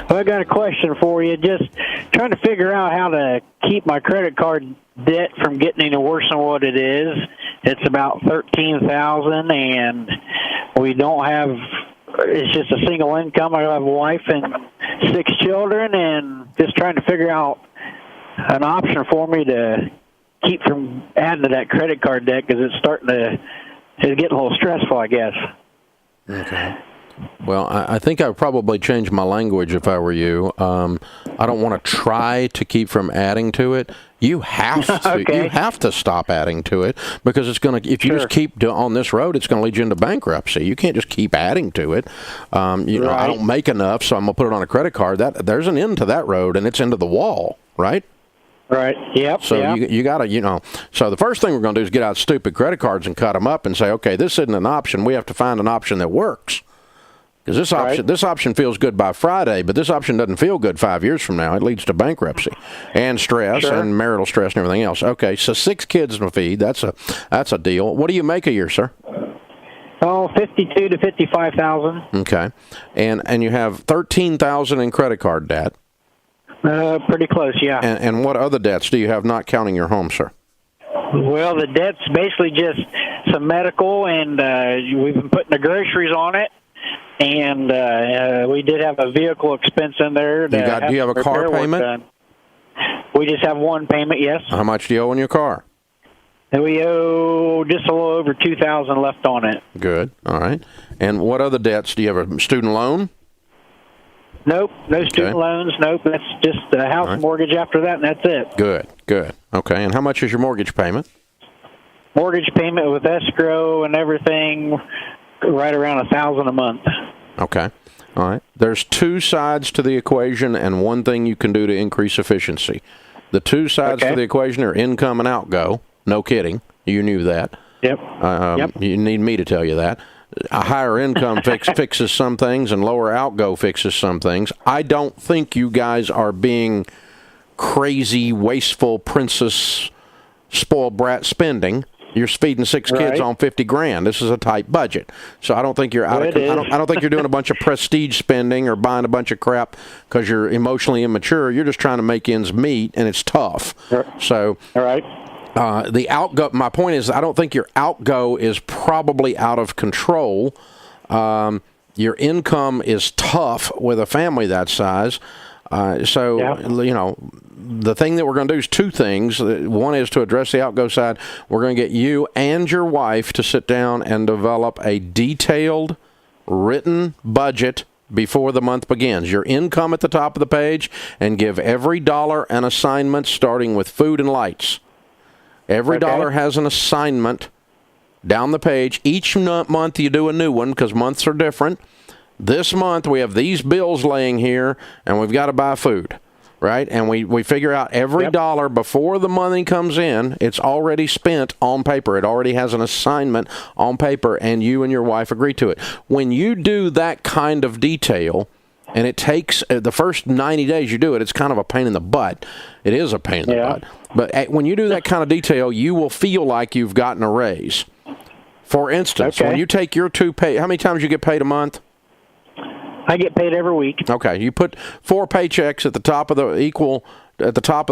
Well, I got a question for you. Just trying to figure out how to keep my credit card debt from getting any worse than what it is. It's about $13,000, and we don't have. It's just a single income. I have a wife and 6 children, and just trying to figure out an option for me to keep from adding to that credit card debt because it's getting a little stressful, I guess. Okay. Well, I think I would probably change my language if I were you. I don't want to try to keep from adding to it. You have to. Okay. You have to stop adding to it because it's going to. If you just keep on this road, it's going to lead you into bankruptcy. You can't just keep adding to it. Know, I don't make enough, so I'm going to put it on a credit card. There's an end to that road, and it's into the wall, right? Right. Yep. So you got to, So the first thing we're going to do is get out stupid credit cards and cut them up and say, okay, this isn't an option. We have to find an option that works. Because this option feels good by Friday, but this option doesn't feel good 5 years from now. It leads to bankruptcy and stress and marital stress and everything else. Okay, so 6 kids to feed. That's a deal. What do you make a year, sir? Oh, $52,000 to $55,000. Okay, and you have $13,000 in credit card debt. Pretty close, yeah. And what other debts do you have, not counting your home, sir? Well, the debt's basically just some medical, and we've been putting the groceries on it. And we did have a vehicle expense in there. Do you have a car payment? We just have one payment, yes. How much do you owe on your car? And we owe just a little over $2,000 left on it. Good. All right. And what other debts? Do you have a student loan? Nope. No student loans. Nope. That's just the house mortgage after that, and that's it. Good. Okay. And how much is your mortgage payment? Mortgage payment with escrow and everything, right around $1,000 a month. Okay. All right. There's 2 sides to the equation and one thing you can do to increase efficiency. The 2 sides to the equation are income and outgo. No kidding. You knew that. Yep. You need me to tell you that. A higher income fixes some things and lower outgo fixes some things. I don't think you guys are being crazy, wasteful, princess, spoiled brat spending. You're feeding 6 kids on $50,000. This is a tight budget, so I don't think you're out. I don't think you're doing a bunch of prestige spending or buying a bunch of crap because you're emotionally immature. You're just trying to make ends meet, and it's tough. So, My point is, I don't think your outgo is probably out of control. Your income is tough with a family that size. The thing that we're going to do is two things. One is to address the outgo side. We're going to get you and your wife to sit down and develop a detailed, written budget before the month begins. Your income at the top of the page, and give every dollar an assignment, starting with food and lights. Every dollar has an assignment down the page. Each month you do a new one because months are different. This month we have these bills laying here, and we've got to buy food, right? And we figure out every dollar before the money comes in. It's already spent on paper. It already has an assignment on paper, and you and your wife agree to it. When you do that kind of detail, and it takes the first 90 days you do it, it's kind of a pain in the butt. It is a pain in the butt. But when you do that kind of detail, you will feel like you've gotten a raise. For instance, when you take your how many times you get paid a month? I get paid every week. Okay, you put 4 paychecks at the top of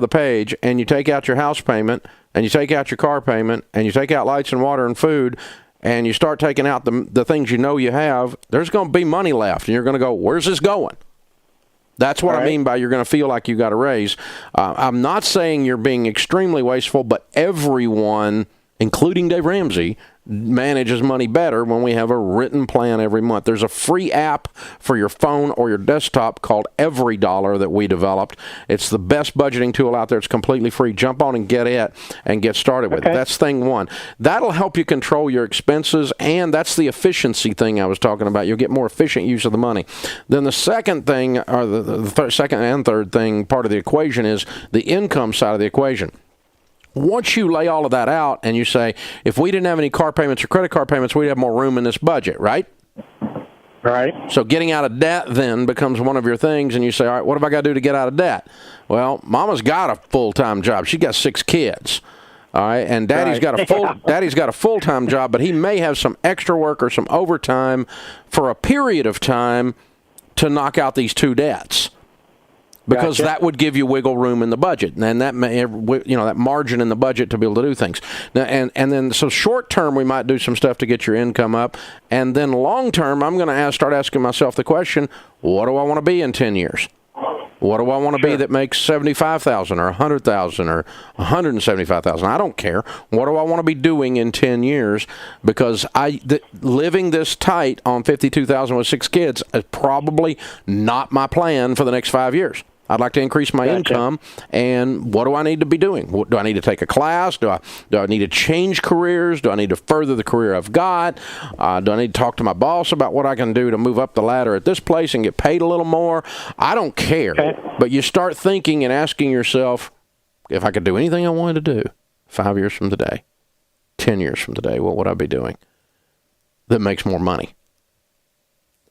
the page, and you take out your house payment, and you take out your car payment, and you take out lights and water and food, and you start taking out the things you know you have. There's going to be money left, and you're going to go, where's this going? That's what I mean by you're going to feel like you got a raise. I'm not saying you're being extremely wasteful, but everyone, including Dave Ramsey, manages money better when we have a written plan every month. There's a free app for your phone or your desktop called Every Dollar that we developed. It's the best budgeting tool out there. It's completely free. Jump on and get it and get started with it. That's thing one. That'll help you control your expenses, and that's the efficiency thing I was talking about. You'll get more efficient use of the money. Then the second thing, or the second and third thing, part of the equation is the income side of the equation. Once you lay all of that out and you say, if we didn't have any car payments or credit card payments, we'd have more room in this budget, right? Right. So getting out of debt then becomes one of your things, and you say, all right, what have I got to do to get out of debt? Well, Mama's got a full-time job. She's got 6 kids. All right, and Daddy's got a full-time job, but he may have some extra work or some overtime for a period of time to knock out these 2 debts. Because that would give you wiggle room in the budget, and that that margin in the budget to be able to do things. Now, and then so short term we might do some stuff to get your income up, and then long term I'm going to start asking myself the question: what do I want to be in 10 years? What do I want to be that makes $75,000 or $100,000 or $175,000? I don't care. What do I want to be doing in 10 years? Because living this tight on $52,000 with 6 kids is probably not my plan for the next 5 years. I'd like to increase my income, and what do I need to be doing? Do I need to take a class? Do I need to change careers? Do I need to further the career I've got? Do I need to talk to my boss about what I can do to move up the ladder at this place and get paid a little more? I don't care, but you start thinking and asking yourself, if I could do anything I wanted to do 5 years from today, 10 years from today, what would I be doing that makes more money?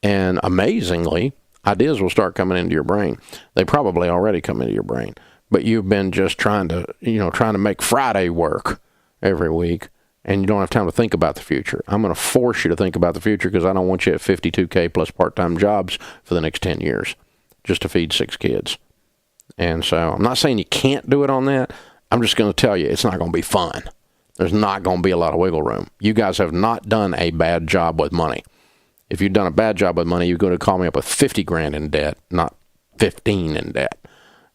And amazingly, ideas will start coming into your brain. They probably already come into your brain, but you've been just trying to make Friday work every week, and you don't have time to think about the future. I'm going to force you to think about the future because I don't want you at $52K plus part-time jobs for the next 10 years just to feed 6 kids. And so I'm not saying you can't do it on that. I'm just going to tell you it's not going to be fun. There's not going to be a lot of wiggle room. You guys have not done a bad job with money. If you've done a bad job with money, you're going to call me up with 50 grand in debt, not 15 in debt.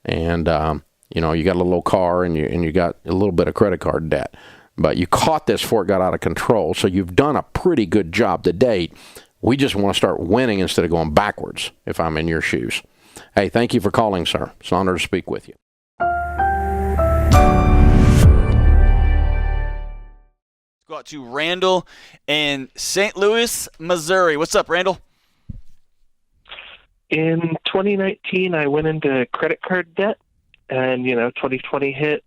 And, you got a little old car and you got a little bit of credit card debt. But you caught this before it got out of control. So you've done a pretty good job to date. We just want to start winning instead of going backwards, if I'm in your shoes. Hey, thank you for calling, sir. It's an honor to speak with you. Go out to Randall in St. Louis, Missouri. What's up, Randall? In 2019, I went into credit card debt, and 2020 hit.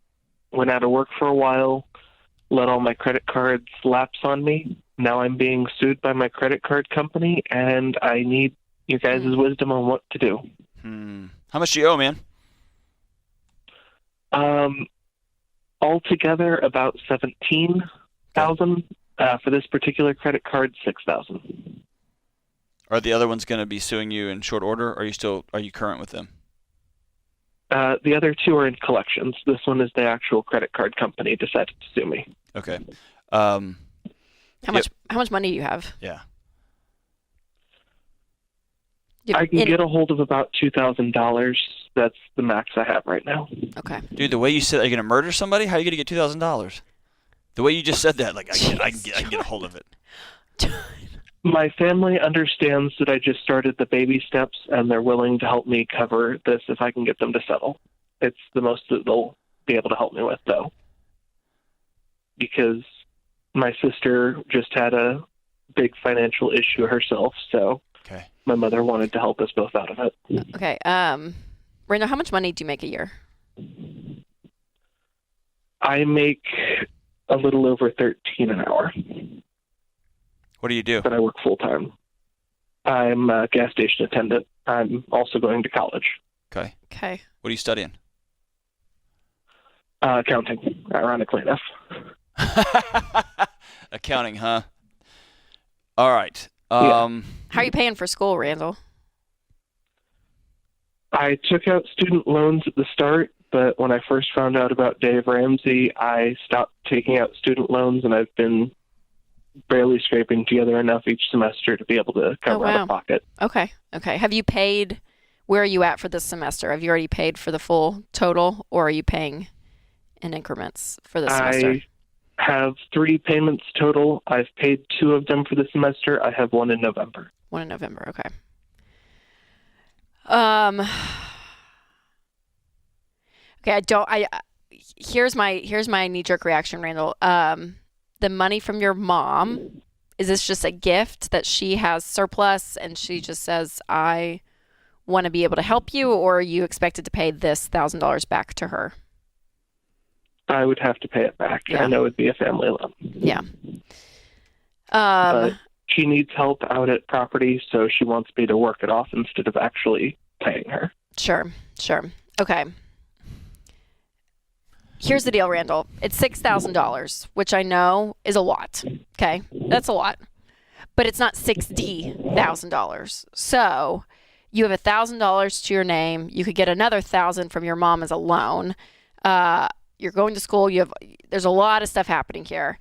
Went out of work for a while, let all my credit cards lapse on me. Now I'm being sued by my credit card company, and I need your guys' wisdom on what to do. How much do you owe, man? Altogether, about $17,000. For this particular credit card, $6,000. Are the other ones going to be suing you in short order? Or are you current with them? The other two are in collections. This one is the actual credit card company decided to sue me. Okay. How much money do you have? Yeah. I can get a hold of about $2,000. That's the max I have right now. Okay. Dude, the way you said, are you going to murder somebody? How are you going to get $2,000? The way you just said that, like, I can get a hold of it. My family understands that I just started the baby steps, and they're willing to help me cover this if I can get them to settle. It's the most that they'll be able to help me with, though. Because my sister just had a big financial issue herself, so my mother wanted to help us both out of it. Okay. Randall, how much money do you make a year? I make a little over $13 an hour. What do you do? But I work full time. I'm a gas station attendant. I'm also going to college. Okay. Okay. What are you studying? Accounting, ironically enough. Accounting, huh? All right. How are you paying for school, Randall? I took out student loans at the start, but when I first found out about Dave Ramsey, I stopped taking out student loans, and I've been barely scraping together enough each semester to be able to cover out of pocket. Okay. Have you paid, where are you at for this semester? Have you already paid for the full total, or are you paying in increments for this semester? I have 3 payments total. I've paid 2 of them for the semester. I have 1 in November. 1 in November, okay. Okay, here's my knee-jerk reaction, Randall. The money from your mom, is this just a gift that she has surplus and she just says, I want to be able to help you, or are you expected to pay this $1,000 back to her? I would have to pay it back. Yeah. I know it'd be a family loan. Yeah. But she needs help out at property, so she wants me to work it off instead of actually paying her. Sure. Okay. Here's the deal, Randall. It's $6,000, which I know is a lot. Okay? That's a lot. But it's not $60,000. So you have $1,000 to your name. You could get another $1,000 from your mom as a loan. You're going to school. There's a lot of stuff happening here.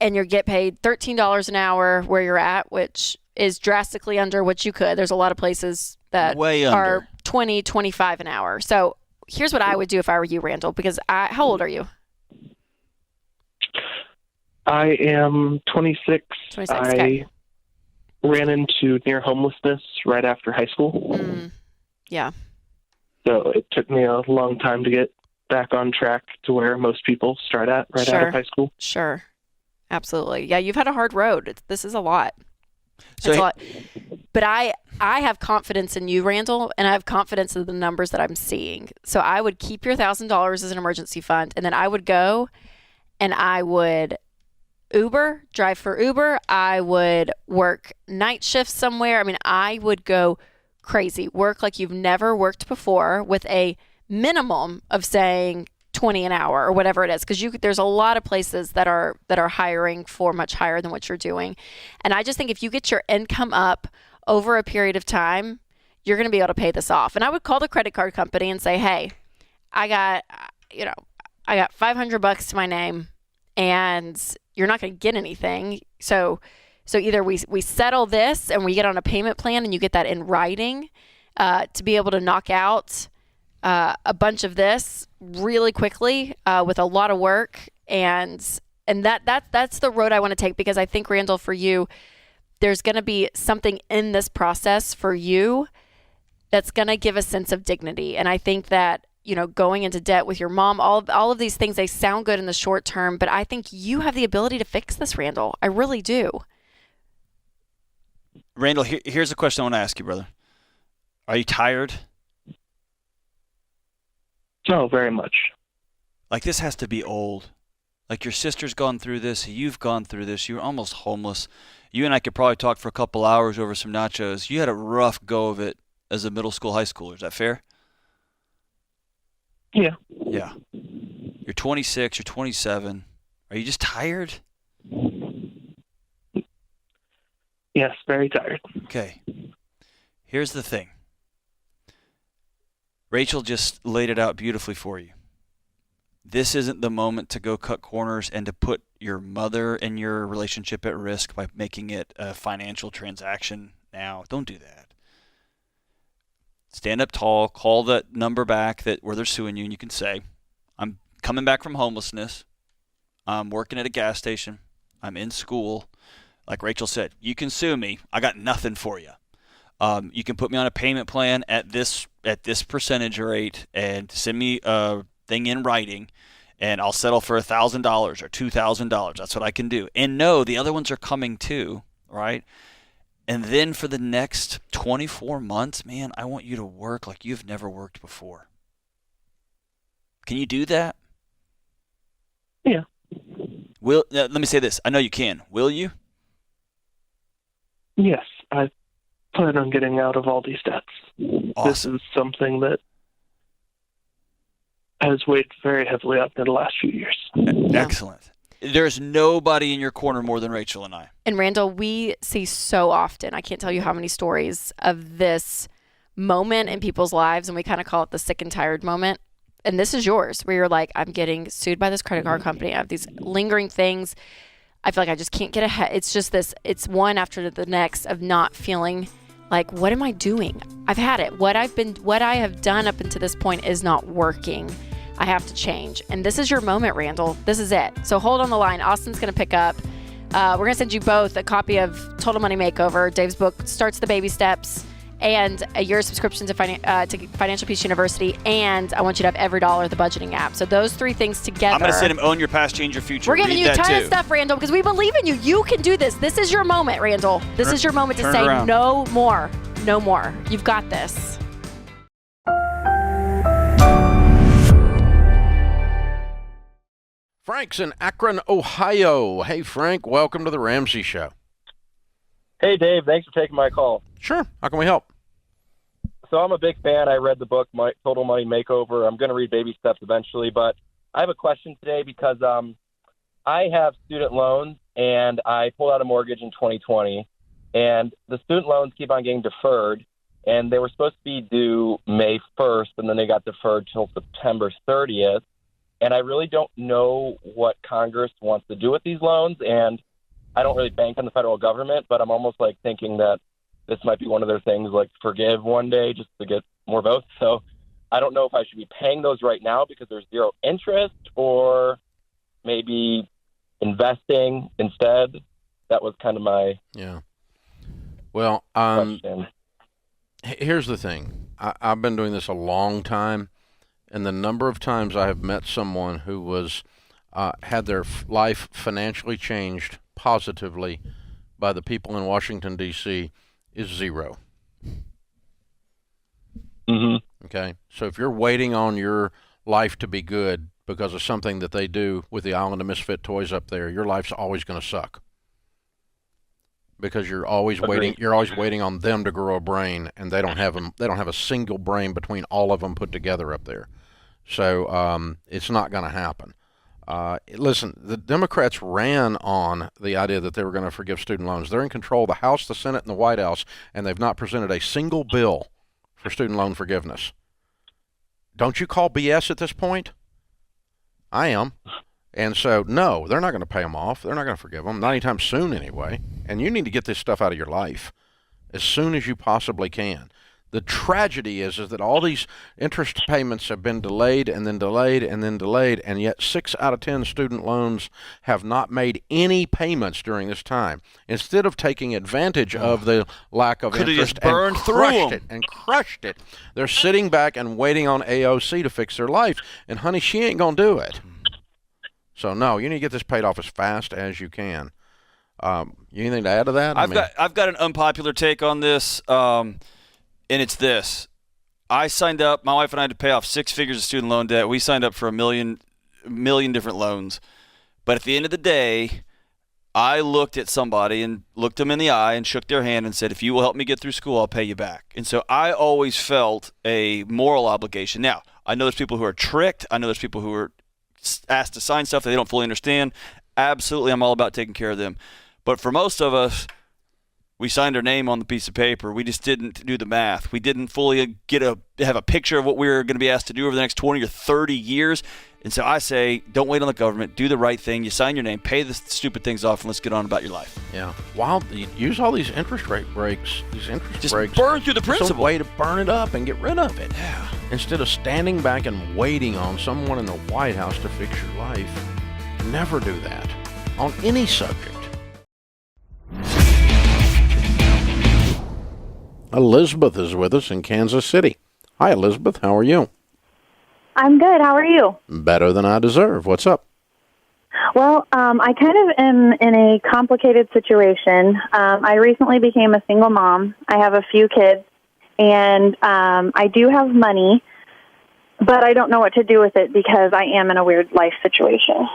And you get paid $13 an hour where you're at, which is drastically under what you could. There's a lot of places that are $20, $25 an hour. So here's what I would do if I were you, Randall, because how old are you? I am 26. 26, I okay. ran into near homelessness right after high school. Yeah. So it took me a long time to get back on track to where most people start at right out of high school. Sure. Absolutely. Yeah, you've had a hard road. This is a lot. So it's a lot. But I have confidence in you, Randall, and I have confidence in the numbers that I'm seeing. So I would keep your $1,000 as an emergency fund, and then I would go and I would drive for Uber. I would work night shifts somewhere. I mean, I would go crazy, work like you've never worked before with a minimum of saying $20 an hour or whatever it is, because there's a lot of places that are hiring for much higher than what you're doing. And I just think if you get your income up over a period of time, you're going to be able to pay this off. And I would call the credit card company and say, hey, I got $500 to my name and you're not going to get anything. So either we settle this and we get on a payment plan and you get that in writing to be able to knock out a bunch of this really quickly with a lot of work, and that's the road I want to take, because I think, Randall, for you, there's going to be something in this process for you that's going to give a sense of dignity. And I think that, going into debt with your mom, all of these things, they sound good in the short term, but I think you have the ability to fix this, Randall. I really do. Randall, here's a question I want to ask you, brother. Are you tired? No, very much. Like, this has to be old. Like, your sister's gone through this. You've gone through this. You're almost homeless. You and I could probably talk for a couple hours over some nachos. You had a rough go of it as a middle school, high schooler. Is that fair? Yeah. Yeah. You're 26. You're 27. Are you just tired? Yes, very tired. Okay. Here's the thing. Rachel just laid it out beautifully for you. This isn't the moment to go cut corners and to put your mother and your relationship at risk by making it a financial transaction now. Don't do that. Stand up tall, call that number back where they're suing you, and you can say, I'm coming back from homelessness. I'm working at a gas station. I'm in school. Like Rachel said, you can sue me. I got nothing for you. You can put me on a payment plan at this percentage rate and send me a thing in writing, and I'll settle for $1,000 or $2,000. That's what I can do. And no, the other ones are coming too, right? And then for the next 24 months, man, I want you to work like you've never worked before. Can you do that? Yeah. Let me say this. I know you can. Will you? Yes, I plan on getting out of all these debts. Awesome. This is something that has weighed very heavily on me the last few years. Excellent. There's nobody in your corner more than Rachel and I. And Randall, we see so often, I can't tell you how many stories of this moment in people's lives, and we kind of call it the sick and tired moment. And this is yours, where you're like, I'm getting sued by this credit card company. I have these lingering things. I feel like I just can't get ahead. It's just this, it's one after the next of not feeling like, what am I doing? I've had it. What I have done up until this point is not working. I have to change. And this is your moment, Randall. This is it. So hold on the line. Austin's going to pick up. We're going to send you both a copy of Total Money Makeover. Dave's book starts the baby steps, and a year subscription to Financial Peace University. And I want you to have every dollar of the budgeting app. So those three things together. I'm going to send him Own Your Past, Change Your Future. We're giving Read you a that ton too. of stuff, Randall, because we believe in you. You can do this. This is your moment, Randall. This is your moment to turn say around. no more. No more. You've got this. Frank's in Akron, Ohio. Hey, Frank, welcome to the Ramsey Show. Hey, Dave. Thanks for taking my call. Sure. How can we help? So I'm a big fan. I read the book, Total Money Makeover. I'm going to read Baby Steps eventually, but I have a question today because I have student loans, and I pulled out a mortgage in 2020, and the student loans keep on getting deferred, and they were supposed to be due May 1st, and then they got deferred till September 30th. And I really don't know what Congress wants to do with these loans. And I don't really bank on the federal government, but I'm almost like thinking that this might be one of their things, like forgive one day just to get more votes. So I don't know if I should be paying those right now because there's zero interest, or maybe investing instead. That was kind of my Well, question. Here's the thing. I've been doing this a long time. And the number of times I have met someone who was had their life financially changed positively by the people in Washington, D.C. is zero. Mm-hmm. Okay? So if you're waiting on your life to be good because of something that they do with the Island of Misfit Toys up there, your life's always going to suck. Because you're always waiting. You're always waiting on them to grow a brain, and they don't have them. They don't have a single brain between all of them put together up there. So it's not going to happen. Listen, the Democrats ran on the idea that they were going to forgive student loans. They're in control of the House, the Senate, and the White House, and they've not presented a single bill for student loan forgiveness. Don't you call BS at this point? I am. And so, no, they're not going to pay them off. They're not going to forgive them, not anytime soon anyway. And you need to get this stuff out of your life as soon as you possibly can. The tragedy is that all these interest payments have been delayed and then delayed and then delayed, and yet 6 out of 10 student loans have not made any payments during this time. Instead of taking advantage of the lack of interest and crushed it, they're sitting back and waiting on AOC to fix their life. And, honey, she ain't going to do it. So, no, you need to get this paid off as fast as you can. You anything to add to that? I've got an unpopular take on this. And it's this. I signed up, my wife and I had to pay off 6 figures of student loan debt. We signed up for a million different loans. But at the end of the day, I looked at somebody and looked them in the eye and shook their hand and said, if you will help me get through school, I'll pay you back. And so I always felt a moral obligation. Now, I know there's people who are tricked. I know there's people who are asked to sign stuff that they don't fully understand. Absolutely, I'm all about taking care of them. But for most of us, We signed our name on the piece of paper. We just didn't do the math. We didn't fully have a picture of what we were going to be asked to do over the next 20 or 30 years. And so I say, don't wait on the government. Do the right thing. You sign your name, pay the stupid things off, and let's get on about your life. Yeah. Wow. Use all these interest rate breaks. Just burn through the principal. It's a way to burn it up and get rid of it. Yeah. Instead of standing back and waiting on someone in the White House to fix your life, never do that on any subject. Elizabeth is with us in Kansas City. Hi, Elizabeth. How are you? I'm good. How are you? Better than I deserve. What's up? Well, I kind of am in a complicated situation. I recently became a single mom. I have a few kids, and I do have money, but I don't know what to do with it because I am in a weird life situation.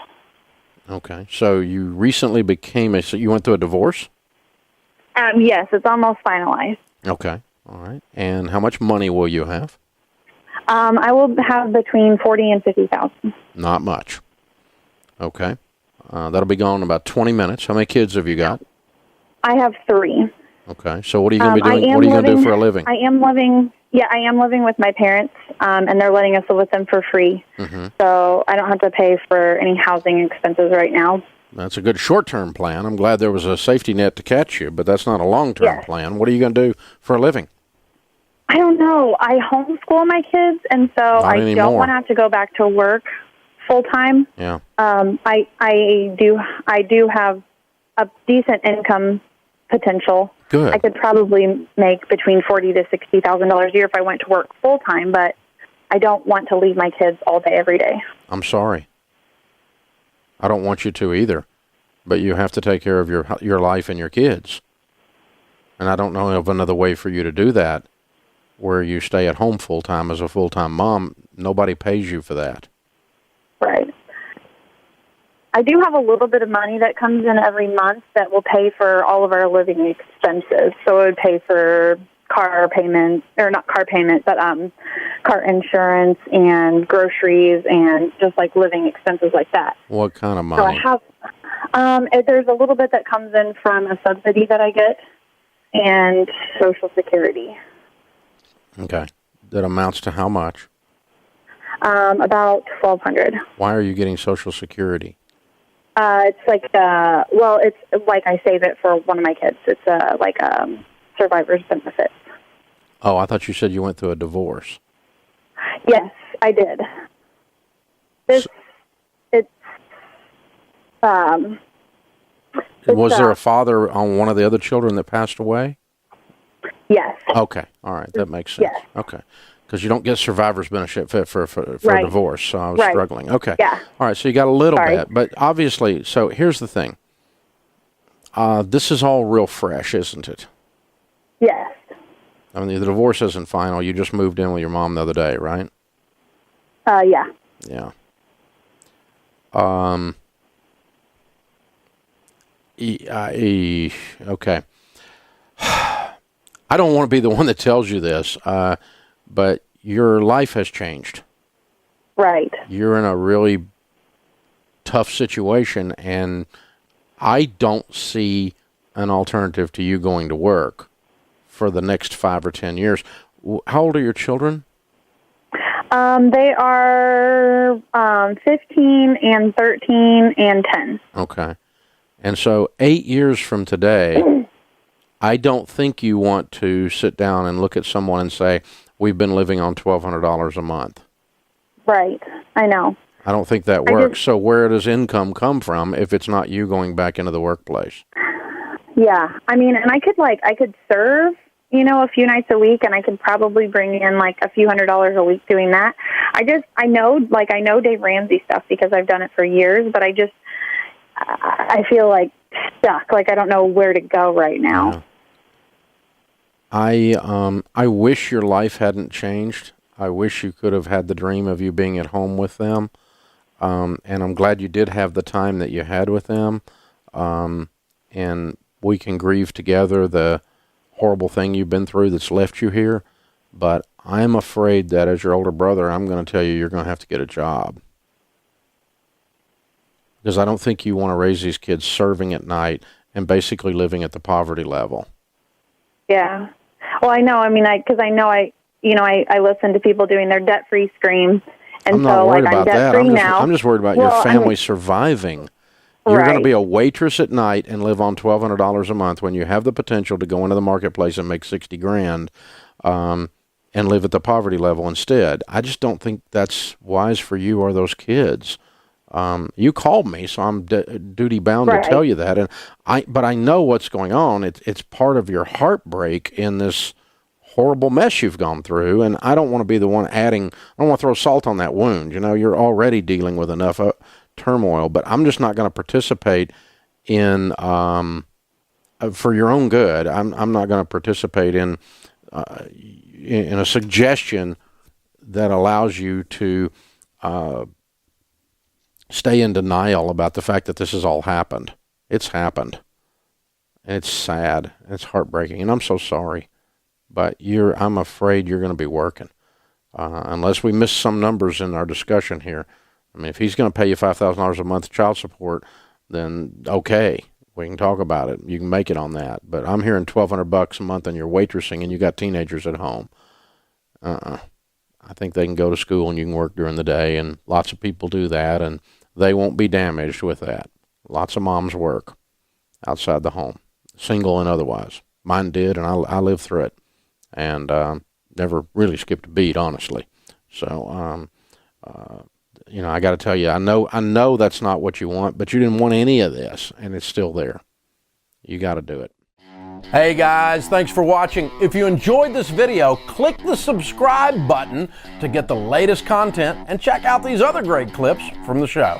Okay. So you recently so you went through a divorce? Yes, it's almost finalized. Okay. All right. And how much money will you have? I will have between $40,000 and $50,000. Not much. Okay. That'll be gone in about 20 minutes. How many kids have you got? I have 3. Okay. So what are you going to be doing? What are you going to do for a living? I am living with my parents, and they're letting us live with them for free. Mm-hmm. So I don't have to pay for any housing expenses right now. That's a good short-term plan. I'm glad there was a safety net to catch you, but that's not a long-term plan. What are you going to do for a living? I don't know. I homeschool my kids, and so I don't want to have to go back to work full-time. Yeah. I do have a decent income potential. Good. I could probably make between $40,000 to $60,000 a year if I went to work full-time, but I don't want to leave my kids all day, every day. I'm sorry. I don't want you to either, but you have to take care of your life and your kids. And I don't know of another way for you to do that where you stay at home full-time as a full-time mom. Nobody pays you for that. Right. I do have a little bit of money that comes in every month that will pay for all of our living expenses. So it would pay for car payments, or not car payment, but car insurance and groceries and just like living expenses like that. What kind of money? So I have, there's a little bit that comes in from a subsidy that I get and Social Security. Okay. That amounts to how much? About $1,200. Why are you getting Social Security? It's like, it's like I save it for one of my kids. It's like survivor's benefits. Oh, I thought you said you went through a divorce. Yes, I did. Was there a father on one of the other children that passed away? Yes. Okay. All right. That makes sense. Yes. Okay. Because you don't get survivor's benefit for Right. a divorce, so I was Right. struggling. Okay. Yeah. All right. So you got a little Sorry. bit, but obviously, so here's the thing. This is all real fresh, isn't it? Yes. I mean, the divorce isn't final. You just moved in with your mom the other day, right? Yeah. Yeah. Okay. I don't want to be the one that tells you this, but your life has changed. Right. You're in a really tough situation, and I don't see an alternative to you going to work for the next 5 or 10 years. How old are your children? They are 15 and 13 and 10. Okay. And so 8 years from today, I don't think you want to sit down and look at someone and say, we've been living on $1,200 a month. Right. I know. I don't think that works. So where does income come from if it's not you going back into the workplace? Yeah. I mean, and I could serve, a few nights a week, and I could probably bring in like a few $100s a week doing that. I know Dave Ramsey stuff because I've done it for years, but I feel like stuck. Like I don't know where to go right now. Yeah. I wish your life hadn't changed. I wish you could have had the dream of you being at home with them. And I'm glad you did have the time that you had with them. And we can grieve together the horrible thing you've been through that's left you here. But I'm afraid that as your older brother, I'm going to tell you you're going to have to get a job. Because I don't think you want to raise these kids serving at night and basically living at the poverty level. Yeah. Well, I know. I mean, because I know I listen to people doing their debt-free stream, and I'm not so worried like I'm about that. debt-free now. I'm just worried about your family surviving. You're going to be a waitress at night and live on $1,200 a month when you have the potential to go into the marketplace and make $60,000 and live at the poverty level instead. I just don't think that's wise for you or those kids. You called me, so I'm duty bound to tell you that. But I know what's going on. It's part of your heartbreak in this horrible mess you've gone through, and I don't want to be the one adding. I don't want to throw salt on that wound. You know, you're already dealing with enough turmoil, but I'm just not going to participate in, for your own good, I'm not going to participate in a suggestion that allows you to stay in denial about the fact that this has all happened. It's happened. It's sad. It's heartbreaking, and I'm so sorry. But I'm afraid you're going to be working. Unless we miss some numbers in our discussion here. I mean, if he's going to pay you $5,000 a month child support, then okay, we can talk about it. You can make it on that. But I'm hearing $1,200 a month and you're waitressing and you got teenagers at home. I think they can go to school and you can work during the day, and lots of people do that, and they won't be damaged with that. Lots of moms work outside the home, single and otherwise. Mine did, and I lived through it, and never really skipped a beat, honestly. So, I got to tell you, I know that's not what you want, but you didn't want any of this, and it's still there. You got to do it. Hey guys, thanks for watching. If you enjoyed this video, click the subscribe button to get the latest content and check out these other great clips from the show.